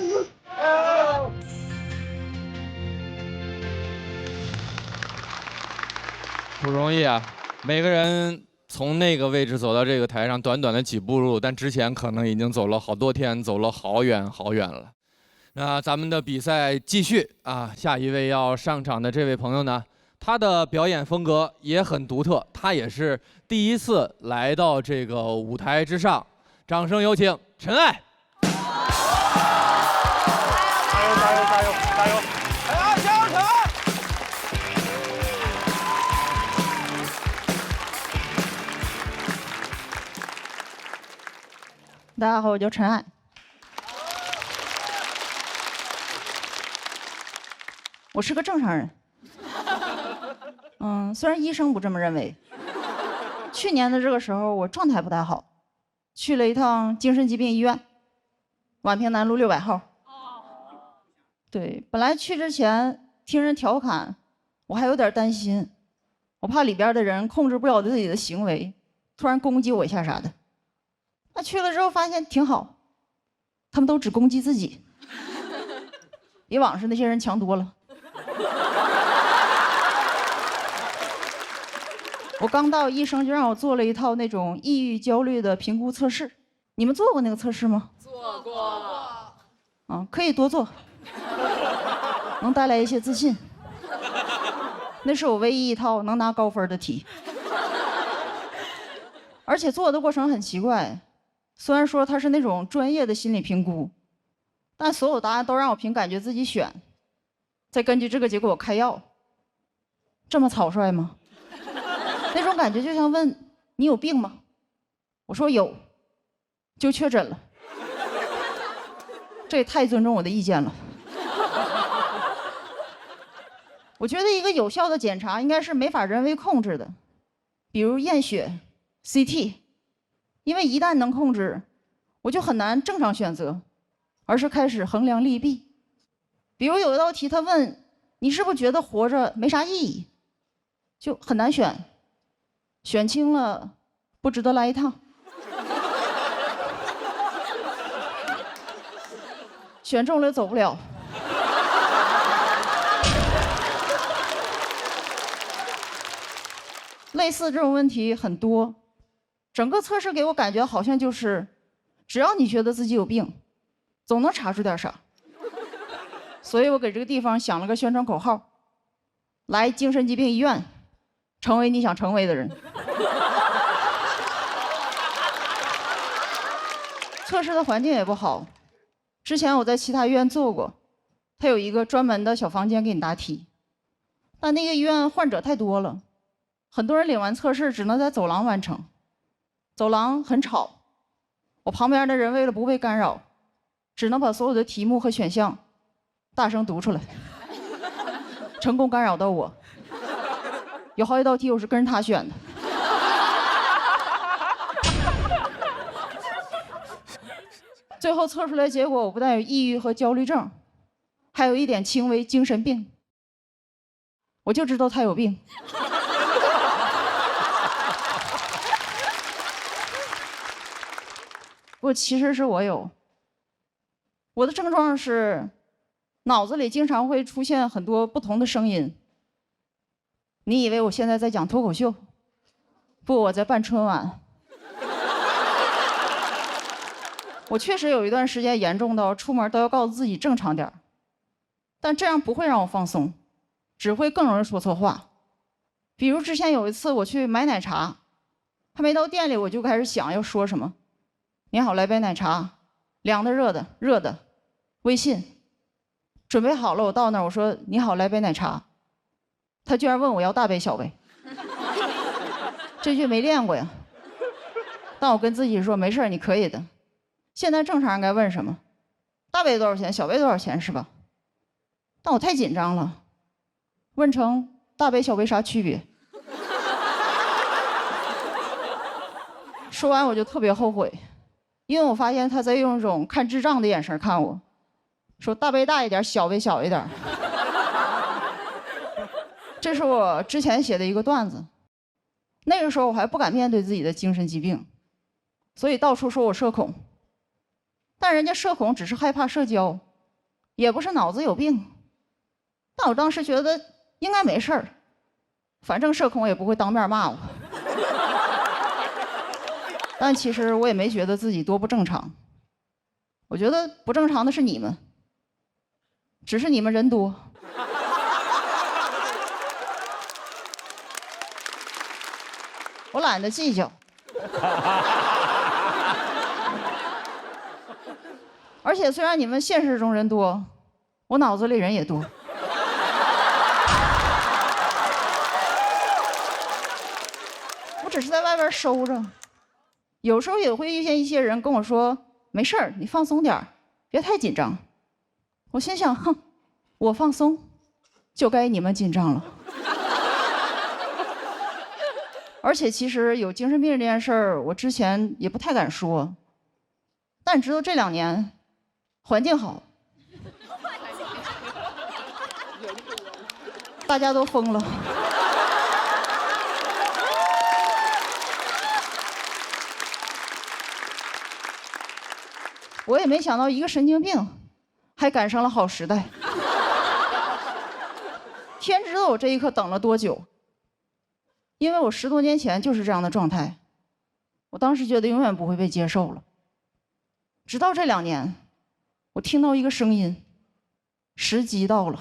不容易啊！每个人从那个位置走到这个台上，短短的几步路，但之前可能已经走了好多天，走了好远好远了。那咱们的比赛继续啊！下一位要上场的这位朋友呢，他的表演风格也很独特，他也是第一次来到这个舞台之上。掌声有请陈艾。加油！大家好，我叫陈艾。我是个正常人。虽然医生不这么认为。去年的这个时候，我状态不太好，去了一趟精神疾病医院，宛平南路600号。对，本来去之前听人调侃，我还有点担心，我怕里边的人控制不了自己的行为，突然攻击我一下啥的。那去了之后发现挺好，他们都只攻击自己，比往时那些人强多了。我刚到，医生就让我做了一套那种抑郁焦虑的评估测试。你们做过那个测试吗？做过。可以多做，能带来一些自信。那是我唯一一套能拿高分的题。而且做的过程很奇怪。虽然说它是那种专业的心理评估，但所有答案都让我凭感觉自己选，再根据这个结果开药。这么草率吗？那种感觉就像问你有病吗？我说有，就确诊了。这也太尊重我的意见了。我觉得一个有效的检查应该是没法人为控制的，比如验血、CT。因为一旦能控制，我就很难正常选择，而是开始衡量利弊。比如有一道题，他问你是不是觉得活着没啥意义，就很难选，选轻了不值得来一趟，选中了走不了。类似这种问题很多。整个测试给我感觉好像就是，只要你觉得自己有病，总能查出点啥。所以我给这个地方想了个宣传口号：来精神疾病医院，成为你想成为的人。测试的环境也不好，之前我在其他医院做过，它有一个专门的小房间给你答题，但那个医院患者太多了，很多人领完测试只能在走廊完成，走廊很吵，我旁边的人为了不被干扰，只能把所有的题目和选项大声读出来，成功干扰到我。有好几道题我是跟着他选的。最后测出来结果，我不但有抑郁和焦虑症，还有一点轻微精神病。我就知道他有病。不，其实是我有。我的症状是，脑子里经常会出现很多不同的声音。你以为我现在在讲脱口秀？不，我在办春晚。我确实有一段时间严重到出门都要告诉自己正常点儿，但这样不会让我放松，只会更容易说错话。比如之前有一次我去买奶茶，还没到店里我就开始想要说什么。你好，来杯奶茶，凉的、热的，热的，微信。准备好了，我到那儿我说你好，来杯奶茶。他居然问我要大杯小杯，这句没练过呀。但我跟自己说没事，你可以的。现在正常人该问什么？大杯多少钱？小杯多少钱是吧？但我太紧张了，问成大杯小杯啥区别？说完我就特别后悔，因为我发现他在用一种看智障的眼神看我，说大杯大一点，小杯小一点。这是我之前写的一个段子，那个时候我还不敢面对自己的精神疾病，所以到处说我社恐。但人家社恐只是害怕社交，也不是脑子有病。但我当时觉得应该没事儿，反正社恐也不会当面骂我。但其实我也没觉得自己多不正常，我觉得不正常的是你们，只是你们人多。我懒得计较。而且虽然你们现实中人多，我脑子里人也多。我只是在外边收着，有时候也会遇见一些人跟我说：“没事儿，你放松点儿，别太紧张。”我心想：哼，我放松，就该你们紧张了。而且其实有精神病这件事儿，我之前也不太敢说，但直到这2年。环境好，大家都疯了。我也没想到一个神经病还赶上了好时代。天知道我这一刻等了多久，因为我10多年前就是这样的状态，我当时觉得永远不会被接受了。直到这2年。我听到一个声音，时机到了。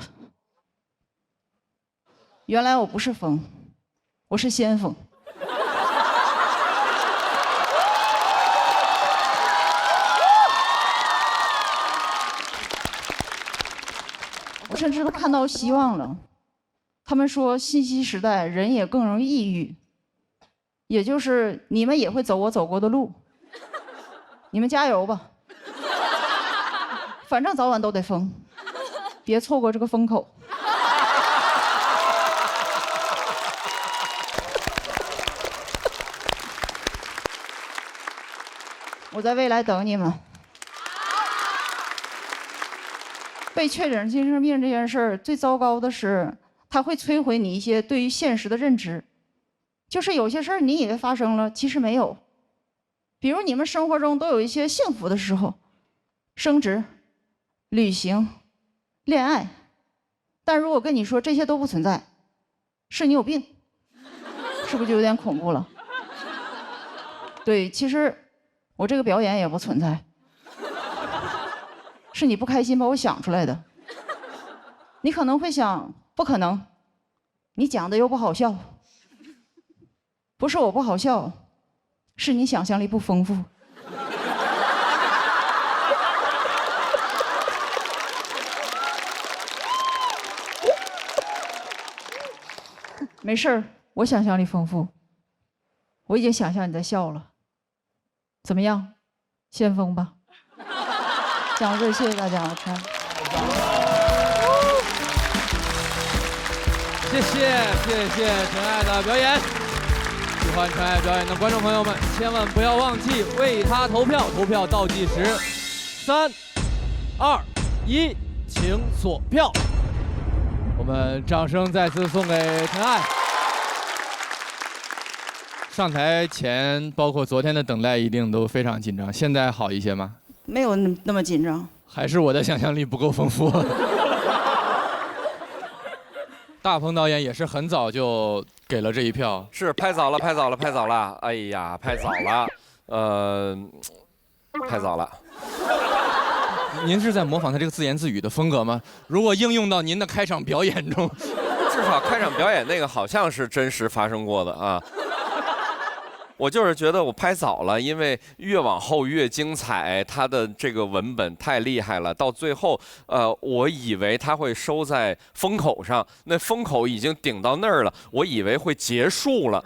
原来我不是风，我是先锋。我甚至都看到希望了。他们说信息时代人也更容易抑郁，也就是你们也会走我走过的路。你们加油吧。反正早晚都得疯，别错过这个风口。我在未来等你们。被确诊精神病这件事儿，最糟糕的是，它会摧毁你一些对于现实的认知。就是有些事儿你以为发生了，其实没有。比如你们生活中都有一些幸福的时候，升职。旅行、恋爱，但如果跟你说这些都不存在，是你有病，是不是就有点恐怖了？对，其实我这个表演也不存在，是你不开心把我想出来的。你可能会想，不可能，你讲的又不好笑，不是我不好笑，是你想象力不丰富。没事儿，我想象力丰富，我已经想象你在笑了。怎么样，先锋吧？讲到这儿，谢谢大家，看。谢谢陈爱的表演。喜欢陈爱表演的观众朋友们，千万不要忘记为他投票。投票倒计时，3、2、1，请锁票。我们掌声再次送给陈爱。上台前，包括昨天的等待，一定都非常紧张。现在好一些吗？没有那么紧张。还是我的想象力不够丰富？大鹏导演也是很早就给了这一票，是拍早了。哎呀，拍早了，太早了。您是在模仿他这个自言自语的风格吗？如果应用到您的开场表演中，至少开场表演那个好像是真实发生过的啊。我就是觉得我拍早了，因为越往后越精彩，他的这个文本太厉害了。到最后，我以为他会收在风口上，那风口已经顶到那儿了，我以为会结束了。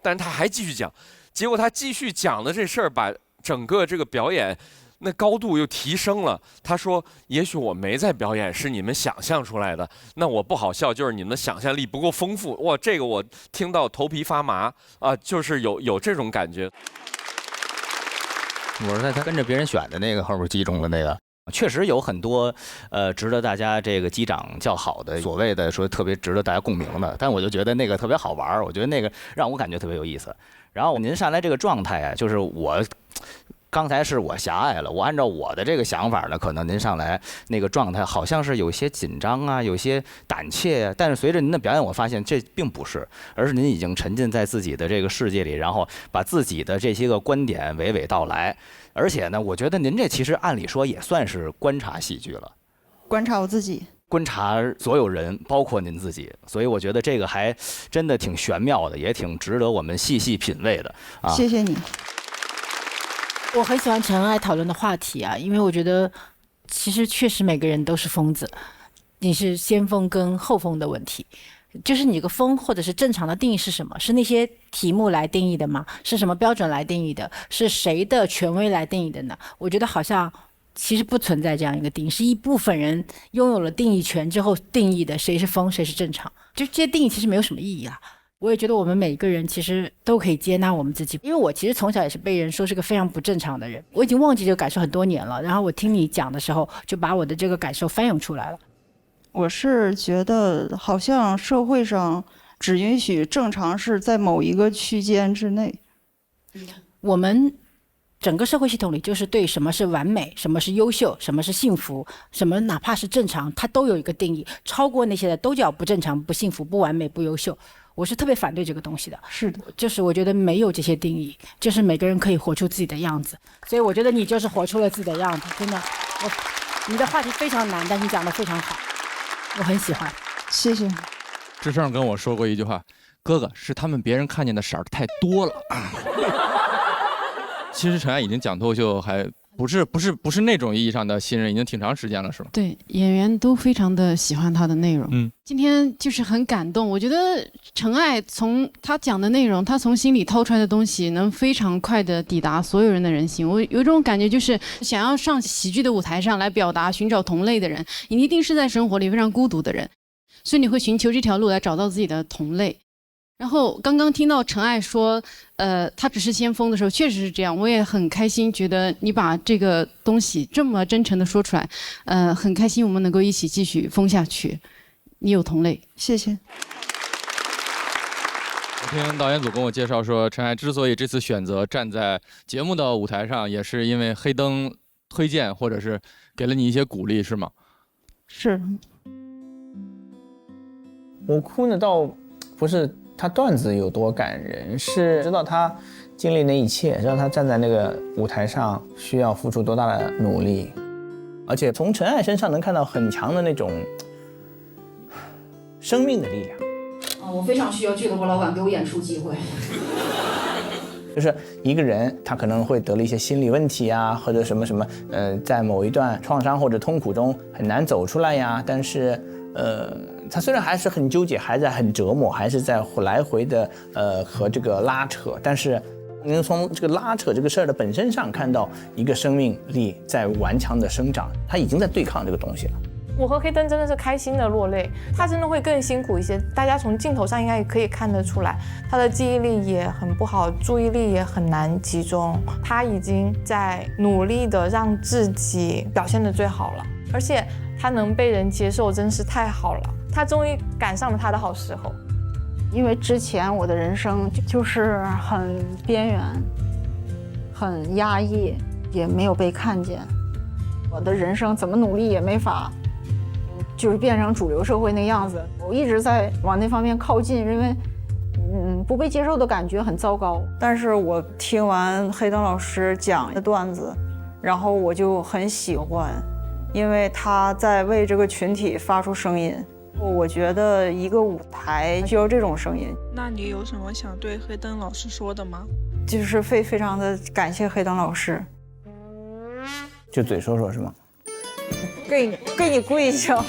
但是他还继续讲，结果他继续讲的这事儿，把整个这个表演那高度又提升了。他说：“也许我没在表演，是你们想象出来的。那我不好笑，就是你们的想象力不够丰富。”哇，这个我听到头皮发麻啊，就是有这种感觉。我是在他跟着别人选的那个后边击中了那个。确实有很多值得大家这个击掌叫好的，所谓的说特别值得大家共鸣的，但我就觉得那个特别好玩，我觉得那个让我感觉特别有意思。然后您上来这个状态啊，就是我刚才是我狭隘了，我按照我的这个想法呢，可能您上来那个状态好像是有些紧张啊，有些胆怯啊，但是随着您的表演，我发现这并不是，而是您已经沉浸在自己的这个世界里，然后把自己的这些个观点娓娓道来。而且呢，我觉得您这其实按理说也算是观察戏剧了，观察我自己，观察所有人，包括您自己，所以我觉得这个还真的挺玄妙的，也挺值得我们细细品味的啊。谢谢你。我很喜欢陈爱讨论的话题啊，因为我觉得其实确实每个人都是疯子，你是先锋跟后锋的问题。就是你个疯或者是正常的定义是什么？是那些题目来定义的吗？是什么标准来定义的？是谁的权威来定义的呢？我觉得好像其实不存在这样一个定义，是一部分人拥有了定义权之后定义的谁是疯谁是正常，就这些定义其实没有什么意义啊。我也觉得我们每个人其实都可以接纳我们自己，因为我其实从小也是被人说是个非常不正常的人，我已经忘记这个感受很多年了，然后我听你讲的时候就把我的这个感受翻涌出来了。我是觉得好像社会上只允许正常是在某一个区间之内。我们整个社会系统里就是对什么是完美，什么是优秀，什么是幸福，什么哪怕是正常，它都有一个定义，超过那些的都叫不正常、不幸福、不完美、不优秀。我是特别反对这个东西的。是的，就是我觉得没有这些定义，就是每个人可以活出自己的样子。所以我觉得你就是活出了自己的样子，真的。你的话题非常难，但你讲得非常好，我很喜欢。谢谢。志胜跟我说过一句话：“哥哥，是他们别人看见的色儿太多了。”其实陈爱已经讲脱口秀还不是那种意义上的新人，已经挺长时间了，是吗？对，演员都非常的喜欢他的内容。今天就是很感动，我觉得陈爱从他讲的内容，他从心里掏出来的东西，能非常快的抵达所有人的人心。我有一种感觉，就是想要上喜剧的舞台上来表达寻找同类的人，你一定是在生活里非常孤独的人，所以你会寻求这条路来找到自己的同类。然后刚刚听到陈爱说，他只是先锋的时候，确实是这样，我也很开心，觉得你把这个东西这么真诚的说出来，很开心我们能够一起继续疯下去。你有同类，谢谢。我听导演组跟我介绍说，陈爱之所以这次选择站在节目的舞台上，也是因为黑灯推荐或者是给了你一些鼓励，是吗？是。我哭呢，倒不是他段子有多感人，是知道他经历那一切，知道他站在那个舞台上需要付出多大的努力，而且从陈爱身上能看到很强的那种生命的力量。我非常需要剧组老板给我演出机会。就是一个人，他可能会得了一些心理问题啊，或者什么什么，在某一段创伤或者痛苦中很难走出来呀。但是，他虽然还是很纠结，还在很折磨，还是在来回的和这个拉扯，但是能从这个拉扯这个事儿的本身上看到一个生命力在顽强的生长，他已经在对抗这个东西了。我和黑灯真的是开心的落泪，他真的会更辛苦一些，大家从镜头上应该也可以看得出来，他的记忆力也很不好，注意力也很难集中，他已经在努力的让自己表现得最好了，而且他能被人接受真是太好了，他终于赶上了他的好时候。因为之前我的人生就是很边缘，很压抑，也没有被看见，我的人生怎么努力也没法就是变成主流社会那个样子。我一直在往那方面靠近，因为不被接受的感觉很糟糕。但是我听完黑灯老师讲的段子，然后我就很喜欢，因为他在为这个群体发出声音。我觉得一个舞台需要这种声音。那你有什么想对黑灯老师说的吗？就是非常的感谢黑灯老师。就嘴说说是吗？给你跪下。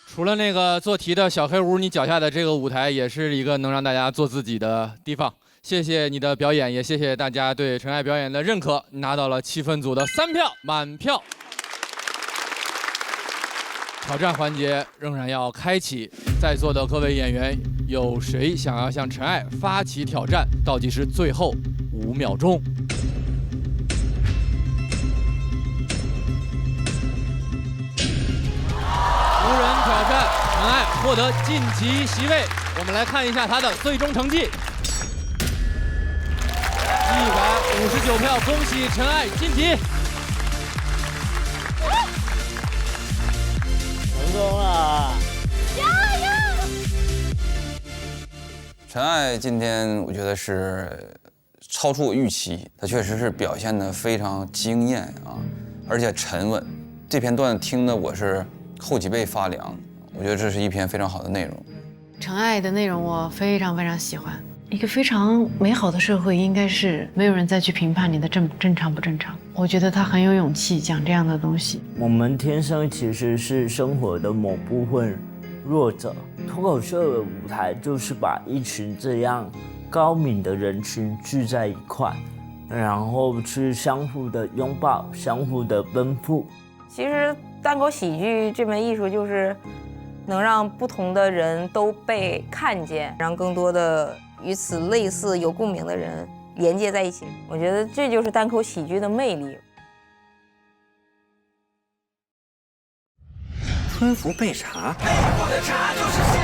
除了那个做题的小黑屋，你脚下的这个舞台也是一个能让大家做自己的地方。谢谢你的表演，也谢谢大家对陈爱表演的认可，拿到了气氛组的3票，满票。挑战环节仍然要开启，在座的各位演员，有谁想要向陈爱发起挑战？倒计时最后5秒钟。无人挑战，陈爱获得晋级席位。我们来看一下她的最终成绩，159票，恭喜陈爱晋级。成功了！加油！陈爱今天我觉得是超出我预期，她确实是表现得非常惊艳啊，而且沉稳。这篇段听得我是后脊背发凉，我觉得这是一篇非常好的内容。陈爱的内容我非常非常喜欢。一个非常美好的社会，应该是没有人再去评判你的正常不正常。我觉得他很有勇气讲这样的东西。我们天生其实是生活的某部分弱者，脱口秀的舞台就是把一群这样高敏的人群聚在一块，然后去相互的拥抱，相互的奔赴。其实单口喜剧这门艺术就是能让不同的人都被看见，让更多的与此类似有共鸣的人连接在一起。我觉得这就是单口喜剧的魅力。春福焙茶，我的茶就是香，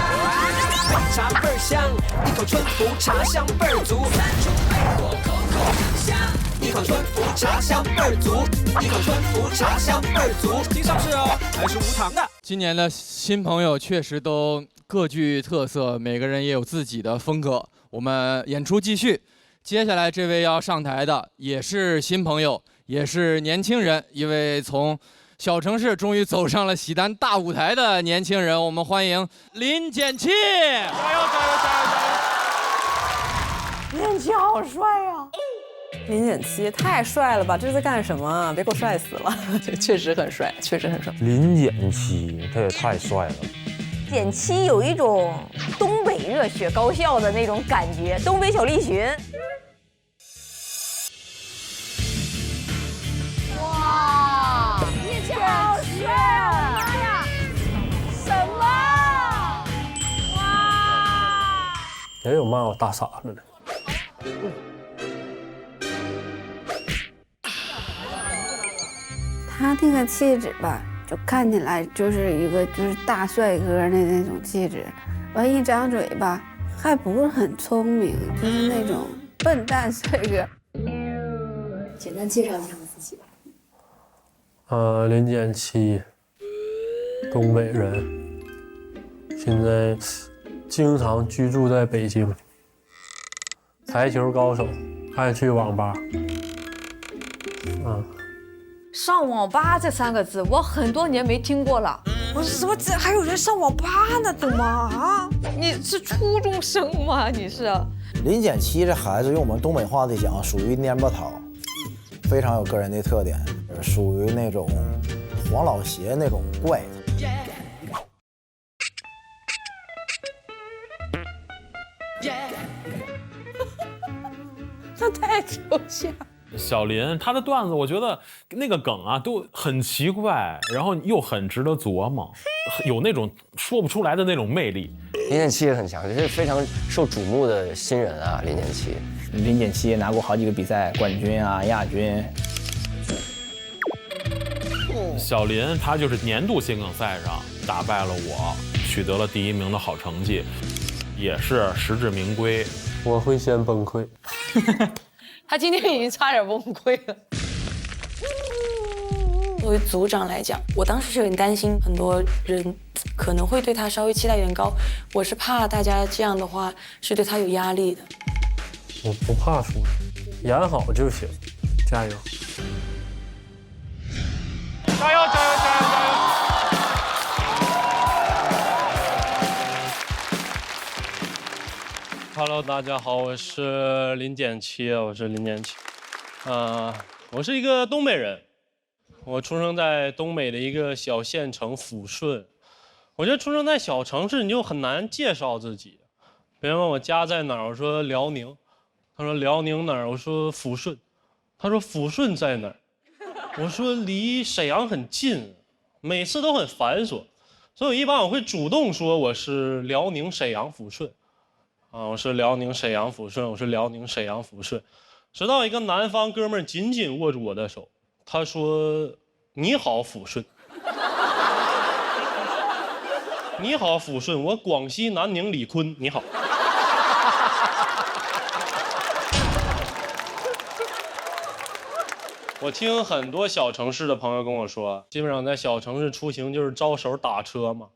茶倍儿香，一口春福茶香倍儿足，三重焙火口口香，一口春福茶香倍儿足，一口春福茶香倍儿足，经上市哦，还是无糖的。今年的新朋友确实都各具特色，每个人也有自己的风格。我们演出继续，接下来这位要上台的也是新朋友，也是年轻人，一位从小城市终于走上了喜单大舞台的年轻人，我们欢迎林简期！加油加油加油加油！简期好帅呀！林简期太帅了吧！这是在干什么？别给我帅死了！确实很帅，确实很帅。林简期他也太帅了。简期有一种东北热血高校的那种感觉，东北小栗旬。哇，你好帅啊！妈呀，什么？哇！也有骂我大傻子的。他那个气质吧，就看起来就是一个就是大帅哥的那种气质，完一张嘴吧，还不是很聪明，就是那种笨蛋帅哥。简单介绍一下自己吧。林简期，东北人，现在经常居住在北京，台球高手，爱去网吧。上网吧这3个字，我很多年没听过了。我说怎么这还有人上网吧呢？懂吗？啊，你是初中生吗？你是？林简七这孩子用我们东北话的讲，属于蔫巴桃，非常有个人的特点，属于那种黄老邪那种怪子。这太抽象。小林他的段子，我觉得那个梗啊都很奇怪，然后又很值得琢磨，有那种说不出来的那种魅力。林简七也很强，这是非常受瞩目的新人啊。林简七，林简七拿过好几个比赛冠军啊、亚军。小林他就是年度心梗赛上打败了我，取得了第1名的好成绩，也是实至名归。我会先崩溃。他今天已经差点崩溃了。作为组长来讲，我当时是有点担心，很多人可能会对他稍微期待有点高，我是怕大家这样的话是对他有压力的。我不怕输，演好就行，加油！加油！加油！加油！加油！ Hello， 大家好，我是林简七，我是一个东北人，我出生在东北的一个小县城抚顺。我觉得出生在小城市，你就很难介绍自己。别人问我家在哪儿，我说辽宁，他说辽宁哪儿，我说抚顺，他说抚顺在哪儿，我说离沈阳很近，每次都很繁琐，所以我一般会主动说我是辽宁沈阳抚顺。 我是辽宁沈阳抚顺，我是辽宁沈阳抚顺，直到一个南方哥们儿紧紧握住我的手，他说：“你好，抚顺。”你好，抚顺，我广西南宁李坤，你好。我听很多小城市的朋友跟我说，基本上在小城市出行就是招手打车嘛，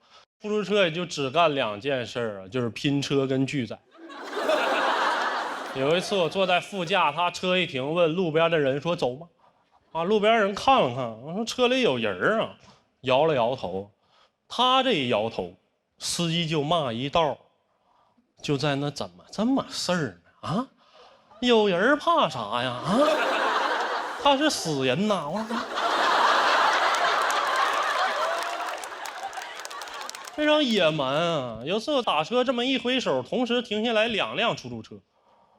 出租车也就只干2件事儿啊，就是拼车跟拒载。有一次我坐在副驾，他车一停，问路边的人说走吗？啊，路边人看了看，我说车里有人啊，摇了摇头。他这一摇头，司机就骂一道，就在那怎么这么事儿呢？啊，有人怕啥呀？啊，他是死人呐！我说。 非常野蛮啊！有次我打车这么一挥手，同时停下来2辆出租车，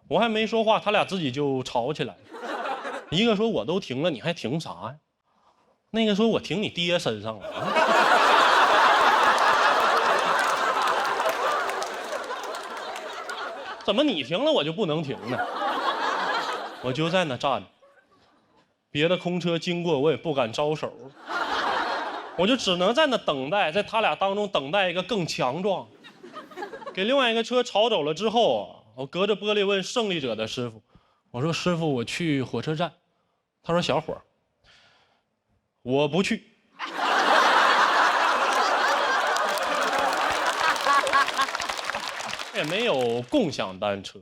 我还没说话，他俩自己就吵起来了。一个说我都停了，你还停啥呀？那个说我停你爹身上了。怎么你停了我就不能停呢？我就在那站着，别的空车经过我也不敢招手。 我就只能在那等待，在他俩当中等待一个更强壮。给另外一个车吵走了之后啊，我隔着玻璃问胜利者的师傅：“我说师傅，我去火车站。”他说：“小伙儿，我不去。”也没有共享单车。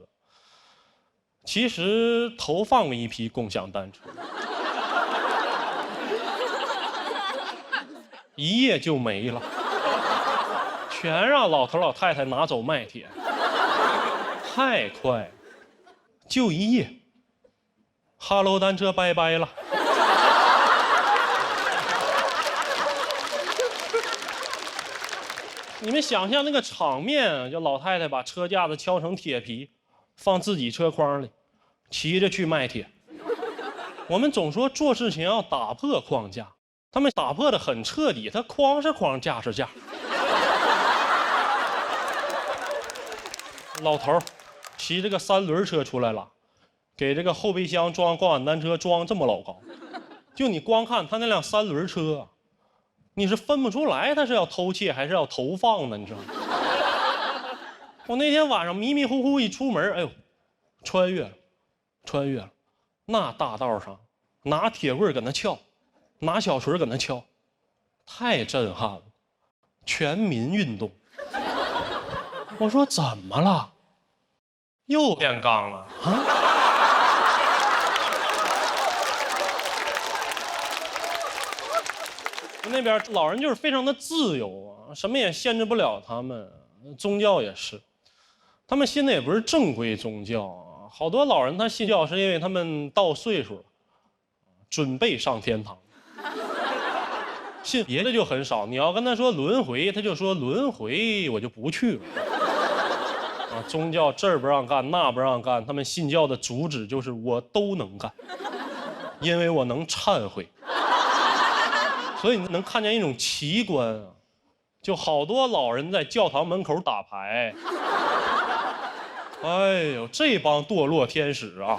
其实投放过一批共享单车。 一夜就没了，全让老头老太太拿走卖铁，太快，就一夜。哈喽单车拜拜了。你们想象那个场面，就老太太把车架子敲成铁皮，放自己车筐里，骑着去卖铁。我们总说做事情要打破框架。 他们打破的很彻底，他框是框，架是架。老头骑这个3轮车出来了，给这个后备箱装共享单车装这么老高，就你光看他那辆3轮车，你是分不出来他是要偷窃还是要投放的，你知道吗？我那天晚上迷迷糊糊一出门，哎呦，穿越了，那大道上拿铁棍搁那撬。 拿小锤搁那敲，太震撼了！全民运动。我说怎么了？又变杠了啊？那边老人就是非常的自由啊，什么也限制不了他们。宗教也是，他们信的也不是正规宗教啊。好多老人他信教是因为他们到岁数了，准备上天堂。信别的就很少，你要跟他说轮回，他就说轮回我就不去了。啊，宗教这儿不让干，那不让干，他们信教的主旨就是我都能干，因为我能忏悔。所以你能看见一种奇观啊，就好多老人在教堂门口打牌。哎呦，这帮堕落天使啊！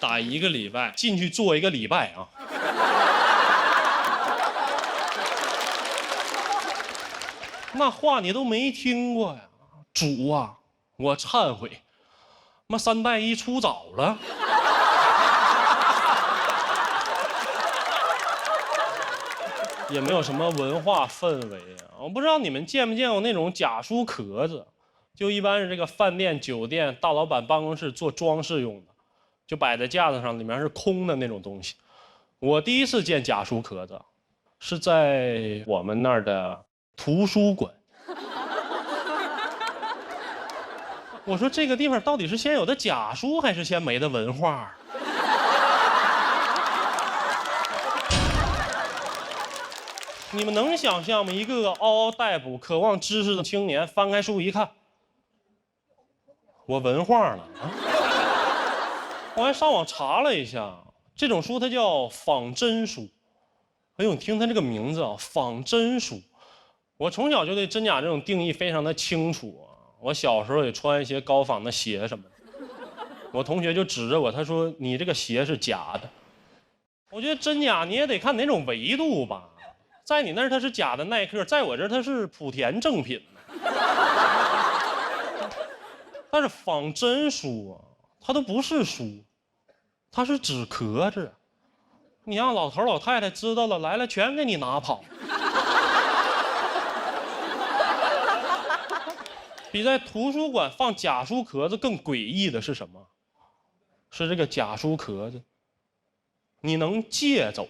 打1个礼拜，进去做1个礼拜啊！那话你都没听过呀，主啊，我忏悔，妈3代1出早了。也没有什么文化氛围啊！我不知道你们见没见过那种假书壳子，就一般是这个饭店、酒店大老板办公室做装饰用的，就摆在架子上，里面是空的那种东西。我第一次见假书壳子，是在我们那儿的图书馆。我说这个地方到底是先有的假书，还是先没的文化？你们能想象吗？一个个嗷嗷待哺、渴望知识的青年，翻开书一看，我文化了啊！我还上网查了一下，这种书它叫仿真书。哎呦，你听它这个名字啊，仿真书。我从小就对真假这种定义非常的清楚啊。我小时候也穿一些高仿的鞋什么的，我同学就指着我，他说：“你这个鞋是假的。”我觉得真假你也得看哪种维度吧。在你那儿它是假的耐克，在我这儿它是莆田正品。它是仿真书啊，它都不是书，它是纸壳子。你让老头老太太知道了，来了全给你拿跑。比在图书馆放假书壳子更诡异的是什么？是这个假书壳子，你能借走。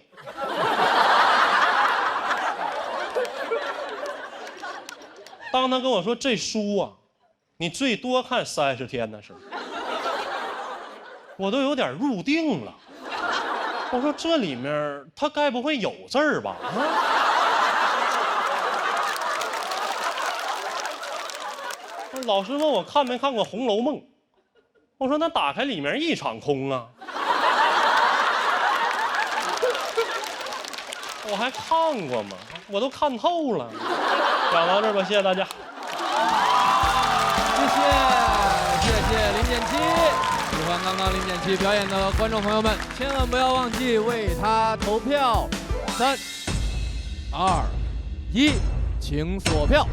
当他跟我说这书啊，你最多看30天的时候，我都有点入定了。我说这里面他该不会有字儿吧？老师问我看没看过《红楼梦》，我说那打开里面一场空啊。我还看过吗？我都看透了。讲到这儿吧，谢谢大家。谢谢林建七。喜欢刚刚林建七表演的观众朋友们，千万不要忘记为他投票。3、2、1，请锁票。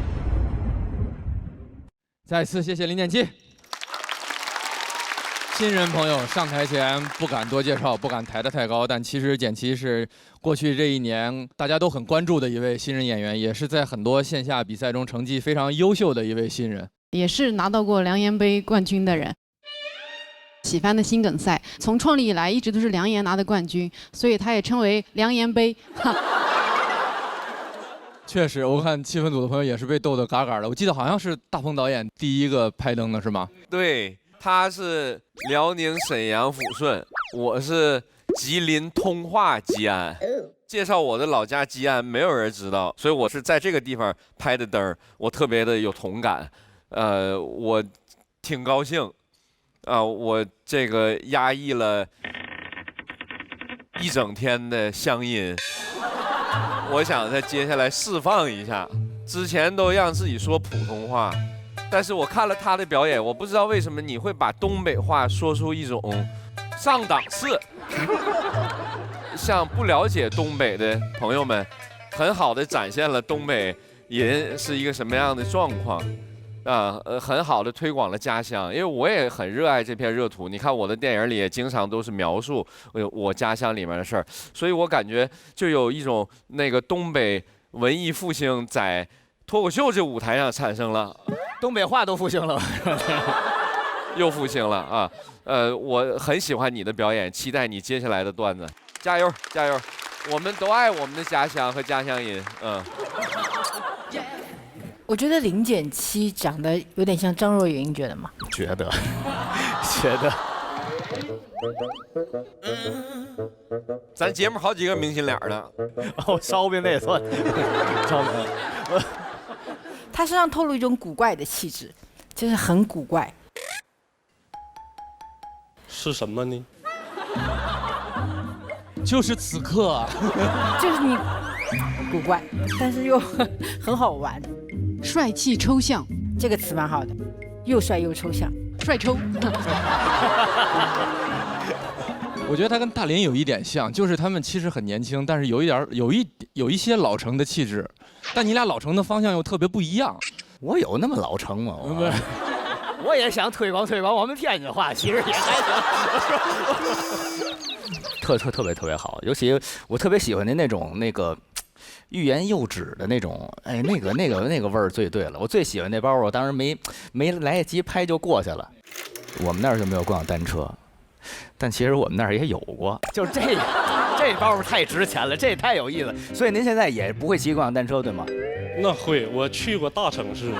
再次谢谢林建七。新人朋友上台前不敢多介绍，不敢抬得太高，但其实简七是过去这1年大家都很关注的一位新人演员，也是在很多线下比赛中成绩非常优秀的一位新人，也是拿到过梁岩杯冠军的人。喜番的心梗赛从创立以来一直都是梁岩拿的冠军，所以他也称为梁岩杯。确实，我看气氛组的朋友也是被逗得嘎嘎的。我记得好像是大鹏导演第1个拍灯的是吗？对。他是辽宁沈阳抚顺，我是吉林通化吉安。介绍我的老家吉安，没有人知道，所以我是在这个地方拍的灯，我特别的有同感。我挺高兴啊，我这个压抑了1整天的乡音，我想在接下来释放一下。之前都让自己说普通话。但是我看了他的表演，我不知道为什么你会把东北话说出一种上档次。向不了解东北的朋友们，很好的展现了东北人是一个什么样的状况，很好的推广了家乡。因为我也很热爱这片热土，你看我的电影里也经常都是描述我家乡里面的事儿，所以我感觉就有一种那个东北文艺复兴在脱口秀这舞台上产生了。东北话都复兴了。又复兴了啊！我很喜欢你的表演，期待你接下来的段子，加油加油！我们都爱我们的家乡和家乡音，我觉得0.7长得有点像张若昀，你觉得吗？觉得。咱节目好几个明星脸呢。哦，烧饼那也算。烧饼。他身上透露一种古怪的气质，就是很古怪。是什么呢？就是此刻啊，就是你古怪，但是又很好玩，帅气抽象，这个词蛮好的，又帅又抽象，帅抽。我觉得他跟大林有一点像，就是他们其实很年轻，但是有一些老成的气质，但你俩老成的方向又特别不一样。我有那么老成吗？我也想推广我们天津话，其实也还行。特别好，尤其我特别喜欢的那个欲言又止的那种，哎，那个味儿最对了。我最喜欢那包，我当时没来得及拍就过去了。我们那儿就没有共享单车，但其实我们那儿也有过。就是这包太值钱了，这太有意思。所以您现在也不会骑共享单车对吗？那会，我去过大城市。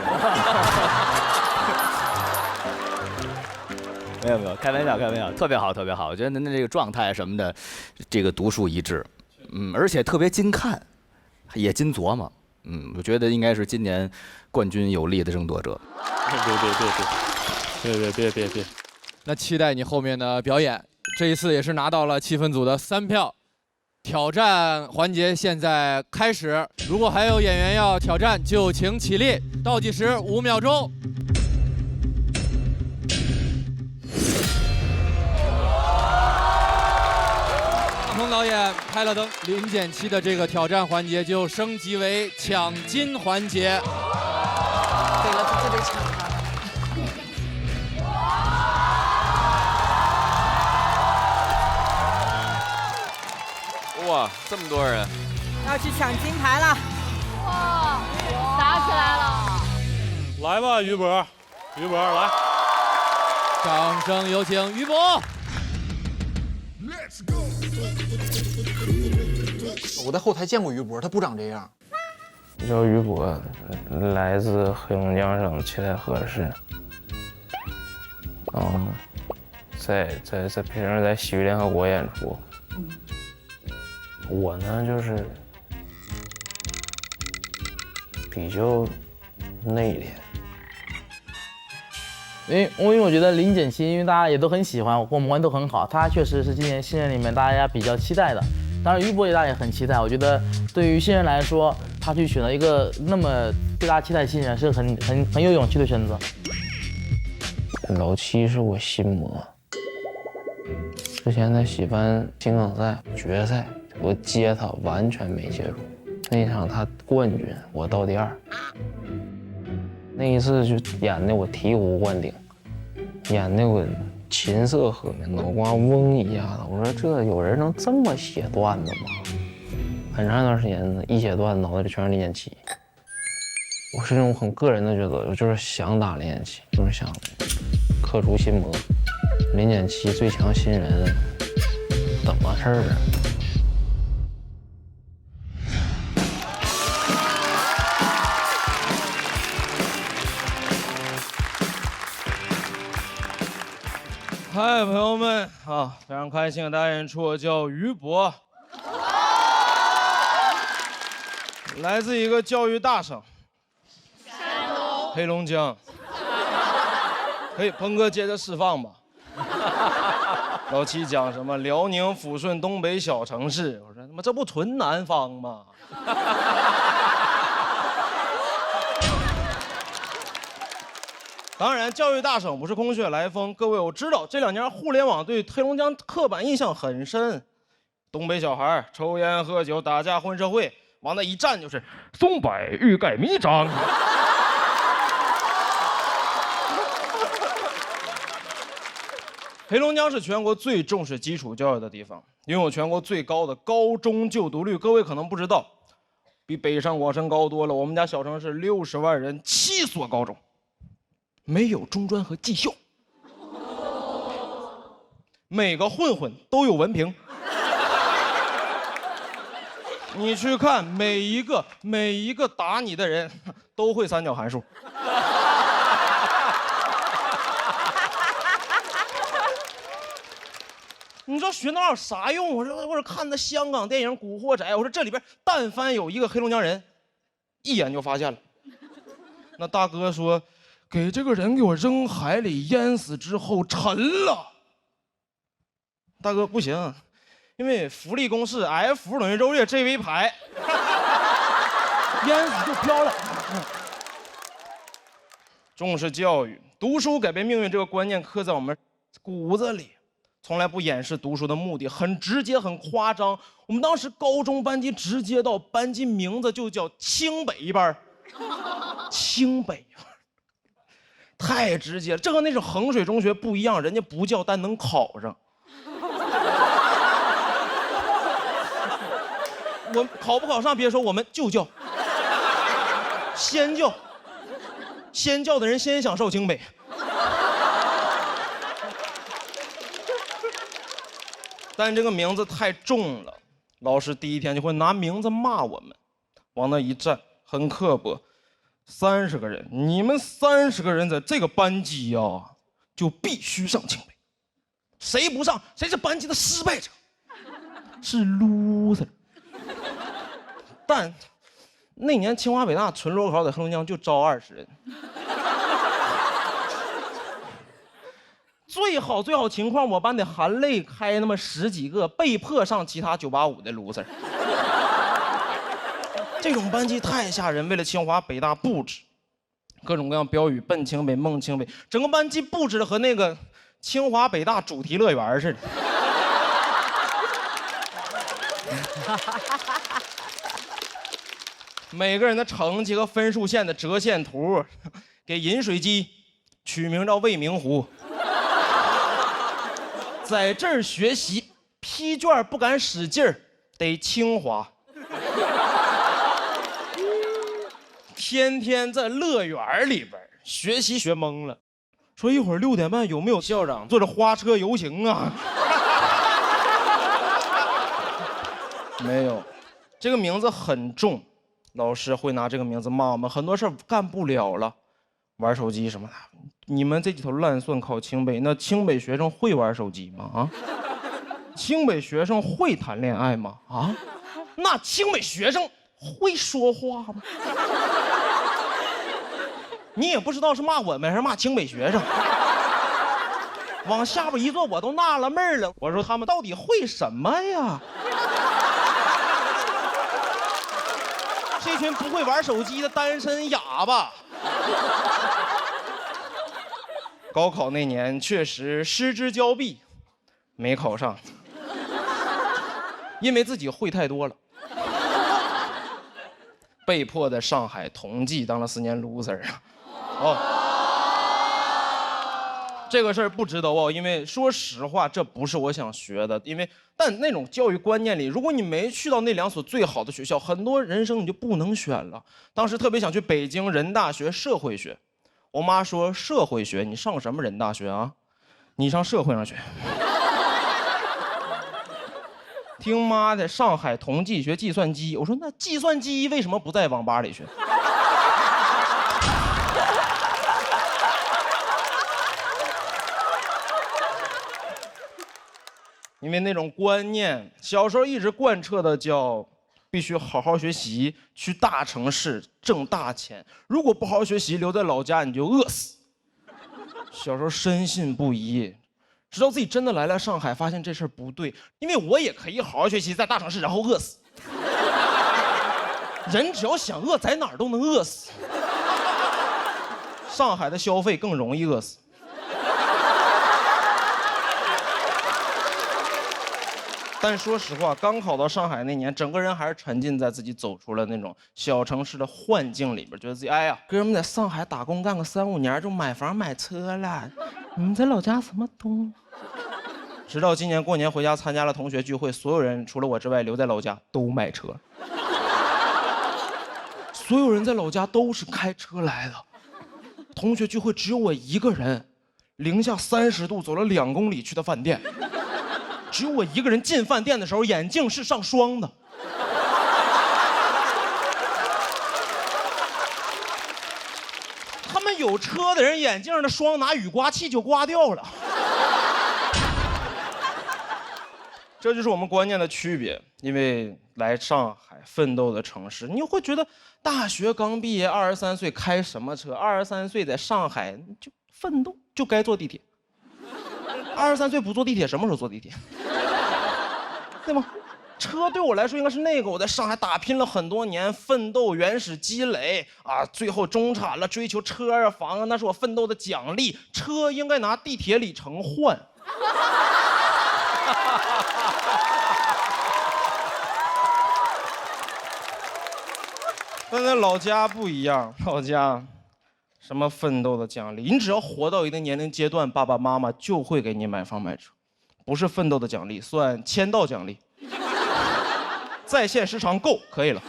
没有，开玩笑，特别好。我觉得您的这个状态什么的，这个独树一帜，而且特别精看，也精琢磨，我觉得应该是今年冠军有力的争夺者。别，那期待你后面的表演，这一次也是拿到了气氛组的3票。挑战环节现在开始，如果还有演员要挑战，就请起立，倒计时5秒钟。大鹏导演开了灯，0.7的这个挑战环节就升级为抢金环节。对了，这得抢他。哇，这么多人！要去抢金牌了！哇，打起来了！来吧，于博来！掌声有请于博。我在后台见过于博，他不长这样。我叫于博，来自黑龙江省七台河市。在平时在喜剧联合国演出。我呢就是比较内敛。因为我觉得0.7，因为大家也都很喜欢，我们关系都很好，他确实是今年新人里面大家比较期待的。当然，于博大家也很期待。我觉得对于新人来说，他去选了一个那么对大家期待的新人，是很有勇气的选择。老七是我心魔，之前在喜番金港赛决赛，我接他完全没接住，那一场他冠军，我到第2。那一次就演的我醍醐灌顶，演的我琴瑟和鸣，脑瓜嗡一下子。我说这有人能这么写段子吗？很长一段时间一写段子脑袋里全是0.7。我是那种很个人的觉得，我就是想打0.7，就是想克除心魔。0.7最强新人怎么事儿啊？嗨，朋友们啊，非常开心和大家演出。我叫于博，来自一个教育大省——黑龙江。可以，鹏哥接着释放吧。老七讲什么辽宁抚顺东北小城市，我说他妈这不纯南方吗？当然，教育大省不是空穴来风。各位，我知道这2年互联网对黑龙江刻板印象很深，东北小孩抽烟喝酒打架混社会，往那一站就是松柏欲盖弥彰。黑龙江是全国最重视基础教育的地方，拥有全国最高的高中就读率。各位可能不知道，比北上广深高多了。我们家小城市60万人，7所高中。没有中专和技校，每个混混都有文凭。你去看每一个打你的人都会三角函数。你知道学那有啥用？我说看那香港电影《古惑仔》，我说这里边但凡有一个黑龙江人，一眼就发现了。那大哥说，给这个人给我扔海里淹死之后沉了。大哥不行，因为浮力公式 F 等于ρ G V 排，淹死就飘了。重视教育，读书改变命运这个观念刻在我们骨子里。从来不掩饰读书的目的，很直接，很夸张。我们当时高中班级直接到班级名字就叫清北班，清北班，太直接了。这和那是衡水中学不一样，人家不叫，但能考上。我考不考上别说，我们就叫，先叫，先叫的人先享受清北。但这个名字太重了，老师第一天就会拿名字骂我们，往那一站，很刻薄。30个人，你们30个人在这个班级呀，就必须上清北，谁不上，谁是班级的失败者，是 loser。但那年清华北大纯裸考在黑龙江就招20人。最好情况，我班得含泪开那么10几个被迫上其他985的 loser。这种班级太吓人，为了清华北大布置各种各样标语，奔清北梦清北，整个班级布置的和那个清华北大主题乐园似的。每个人的成绩和分数线的折线图，给饮水机取名叫未名湖。在这儿学习，批卷不敢使劲儿，得清华。天天在乐园里边学习学懵了，说一会儿6点半有没有校长坐着花车游行啊？没有，这个名字很重，老师会拿这个名字骂我们，很多事儿干不了了，玩手机什么的。你们这几头烂蒜考清北，那清北学生会玩手机吗？啊？清北学生会谈恋爱吗？啊？那清北学生会说话吗？你也不知道是骂我们还是骂清北学生。往下边一坐，我都纳了闷了。我说他们到底会什么呀？这群不会玩手机的单身哑巴。高考那年确实失之交臂，没考上，因为自己会太多了，被迫在上海同济当了4年 loser 啊。哦，这个事儿不值得哦，因为说实话，这不是我想学的。但那种教育观念里，如果你没去到那2所最好的学校，很多人生你就不能选了。当时特别想去北京人大学社会学。我妈说社会学你上什么人大学啊？你上社会上学。听妈在上海同济学计算机，我说那计算机为什么不在网吧里学？因为那种观念，小时候一直贯彻的叫必须好好学习，去大城市挣大钱。如果不好好学习，留在老家你就饿死。小时候深信不疑，直到自己真的来了上海，发现这事儿不对。因为我也可以好好学习，在大城市然后饿死。人只要想饿，在哪儿都能饿死。上海的消费更容易饿死。但说实话，刚考到上海那年，整个人还是沉浸在自己走出了那种小城市的幻境里边，觉得自己哎呀，哥们在上海打工干个3、5年就买房买车了，你们在老家什么东？直到今年过年回家参加了同学聚会，所有人除了我之外留在老家都买车，所有人在老家都是开车来的。同学聚会只有我一个人，零下30度走了2公里去的饭店。只有我一个人进饭店的时候，眼镜是上霜的。他们有车的人眼镜的霜拿雨刮器就刮掉了。这就是我们观念的区别。因为来上海奋斗的城市，你会觉得大学刚毕业23岁开什么车？23岁在上海就奋斗就该坐地铁。23岁不坐地铁，什么时候坐地铁？对吗？车对我来说应该是那个我在上海打拼了很多年，奋斗原始积累啊，最后中产了，追求车啊房啊，那是我奋斗的奖励。车应该拿地铁里程换。但在老家不一样，老家什么奋斗的奖励，你只要活到一定年龄阶段，爸爸妈妈就会给你买房买车，不是奋斗的奖励，算签到奖励。在线时长够，可以了。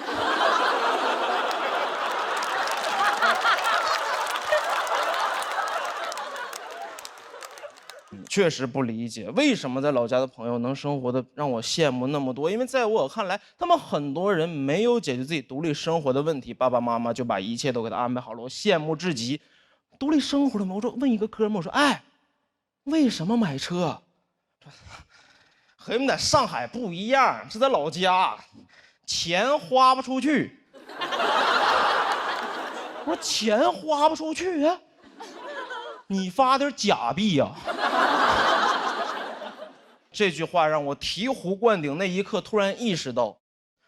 确实不理解为什么在老家的朋友能生活的让我羡慕那么多，因为在我看来，他们很多人没有解决自己独立生活的问题，爸爸妈妈就把一切都给他安排好了，我羡慕至极。独立生活了吗？我说问一个哥们，我说哎，为什么买车？和你们在上海不一样，是在老家，钱花不出去。我说钱花不出去啊？你发点假币呀？这句话让我醍醐灌顶，那一刻突然意识到，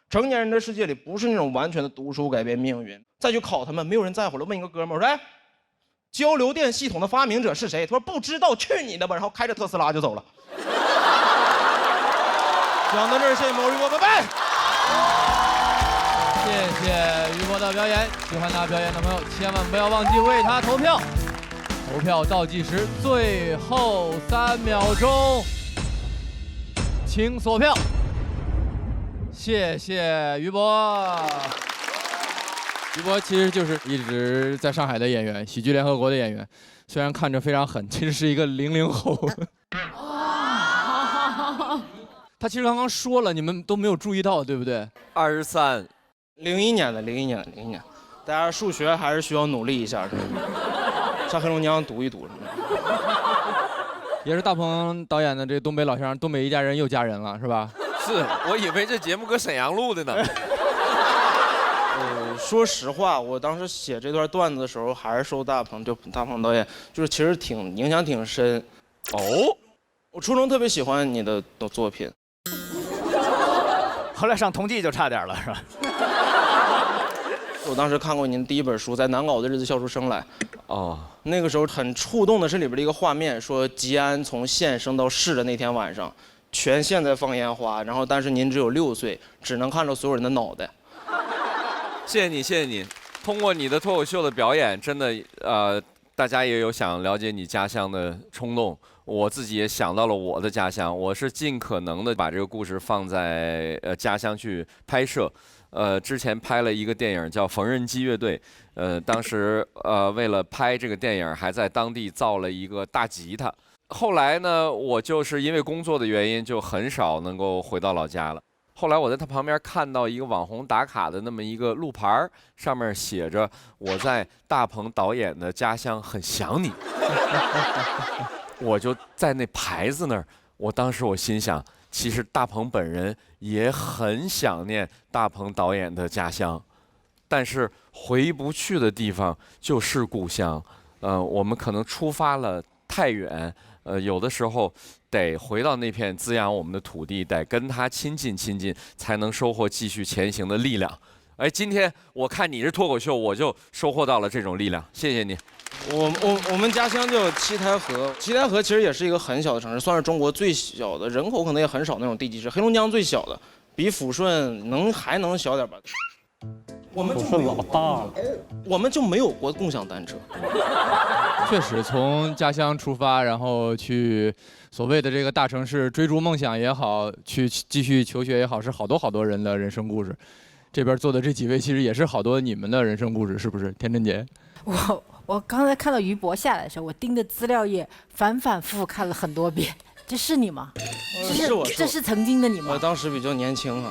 成年人的世界里不是那种完全的读书改变命运。再去考他们，没有人在乎了。问一个哥们儿，我说哎，交流电系统的发明者是谁？他说不知道，去你的吧！然后开着特斯拉就走了。讲到这儿，谢谢毛宇波，拜拜。谢谢于博的表演，喜欢他表演的朋友千万不要忘记为他投票。投票倒计时最后3秒钟，请锁票。谢谢于博。于博其实就是一直在上海的演员，喜剧联合国的演员，虽然看着非常狠，其实是一个00后。他其实刚刚说了，你们都没有注意到，对不对？23，01年的，大家数学还是需要努力一下，上黑龙江读一读。也是大鹏导演的这东北老乡，东北一家人又家人了，是吧？是，我以为这节目搁沈阳录的呢。说实话，我当时写这段段子的时候，还是受大鹏导演，就是其实影响挺深。哦，我初中特别喜欢你的作品，后来上同济就差点了，是吧？我当时看过您第一本书《在难熬的日子笑出声来》，那个时候很触动的是里边的一个画面，说吉安从县升到市的那天晚上，全县在放烟花，然后但是您只有6岁，只能看到所有人的脑袋。谢谢你，谢谢你。通过你的脱口秀的表演，真的大家也有想了解你家乡的冲动。我自己也想到了我的家乡，我是尽可能的把这个故事放在家乡去拍摄。之前拍了一个电影叫《缝纫机乐队》，当时为了拍这个电影，还在当地造了一个大吉他。后来呢，我就是因为工作的原因，就很少能够回到老家了。后来我在他旁边看到一个网红打卡的那么一个路牌，上面写着“我在大鹏导演的家乡很想你”。我就在那牌子那儿，当时我心想，其实大鹏本人也很想念大鹏导演的家乡，但是回不去的地方就是故乡。我们可能出发了太远，有的时候得回到那片滋养我们的土地，得跟他亲近亲近，才能收获继续前行的力量。哎，今天我看你是脱口秀，我就收获到了这种力量，谢谢你。我们家乡叫七台河，七台河其实也是一个很小的城市，算是中国最小的，人口可能也很少那种地级市，黑龙江最小的，比抚顺还能小点吧。我们就老大了，我们就没有过共享单车。确实，从家乡出发，然后去所谓的这个大城市追逐梦想也好，去继续求学也好，是好多人的人生故事。这边坐的这几位其实也是好多你们的人生故事，是不是？田震杰，我刚才看到于博下来的时候，我盯着资料页反复看了很多遍。这是你吗？是我，这是曾经的你吗？我当时比较年轻啊，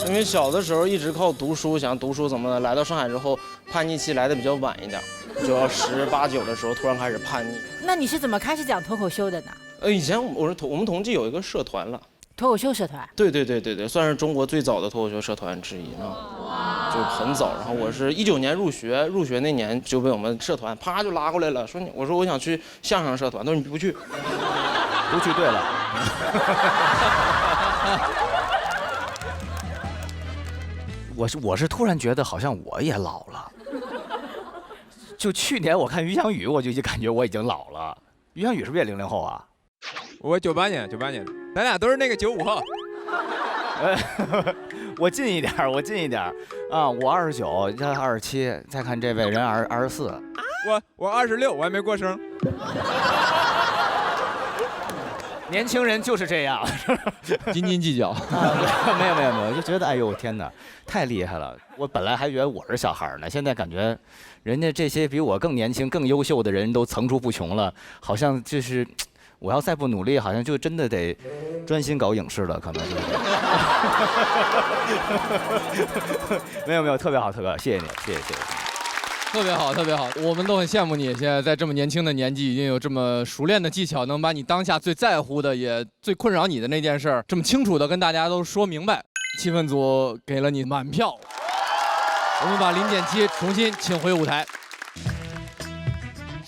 因为小的时候一直靠读书，想读书怎么的，来到上海之后叛逆期来的比较晚一点，就要18、19的时候突然开始叛逆。那你是怎么开始讲脱口秀的呢？以前我们同济有一个社团了。脱口秀社团，对，算是中国最早的脱口秀社团之一啊，就很早。然后我是19年入学那年就被我们社团啪就拉过来了，我说我想去相声社团，他说你不去，不去对了。我是突然觉得好像我也老了，就去年我看于翔宇，我就感觉我已经老了。于翔宇是不是也00后啊？我98年的，咱俩都是那个95后。我近一点啊！我29，他27，再看这位人24。我26，我还没过生。年轻人就是这样，斤斤计较。没有，就觉得哎呦天哪，太厉害了！我本来还觉得我是小孩呢，现在感觉人家这些比我更年轻、更优秀的人都层出不穷了，好像就是。我要再不努力，好像就真的得专心搞影视了，可能就是。没有，特别好，谢谢你，谢谢。特别好，我们都很羡慕你，现在在这么年轻的年纪，已经有这么熟练的技巧，能把你当下最在乎的，也最困扰你的那件事儿，这么清楚的跟大家都说明白。气氛组给了你满票，我们把林简七重新请回舞台。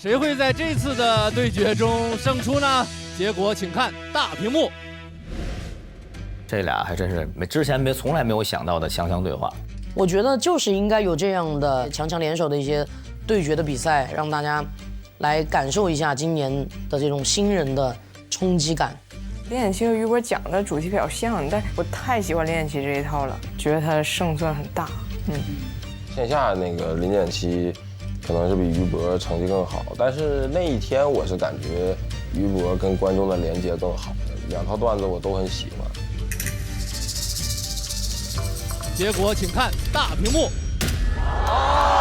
谁会在这次的对决中胜出呢？结果请看大屏幕。这俩还真是之前从来没有想到的强强对话。我觉得就是应该有这样的强强联手的一些对决的比赛，让大家来感受一下今年的这种新人的冲击感。林简七和雨果讲的主题比较像，但我太喜欢林简七这一套了，觉得他的胜算很大。线下那个林简七。可能是比于博成绩更好，但是那一天我是感觉于博跟观众的连接更好的，2套段子我都很喜欢。结果请看大屏幕。哦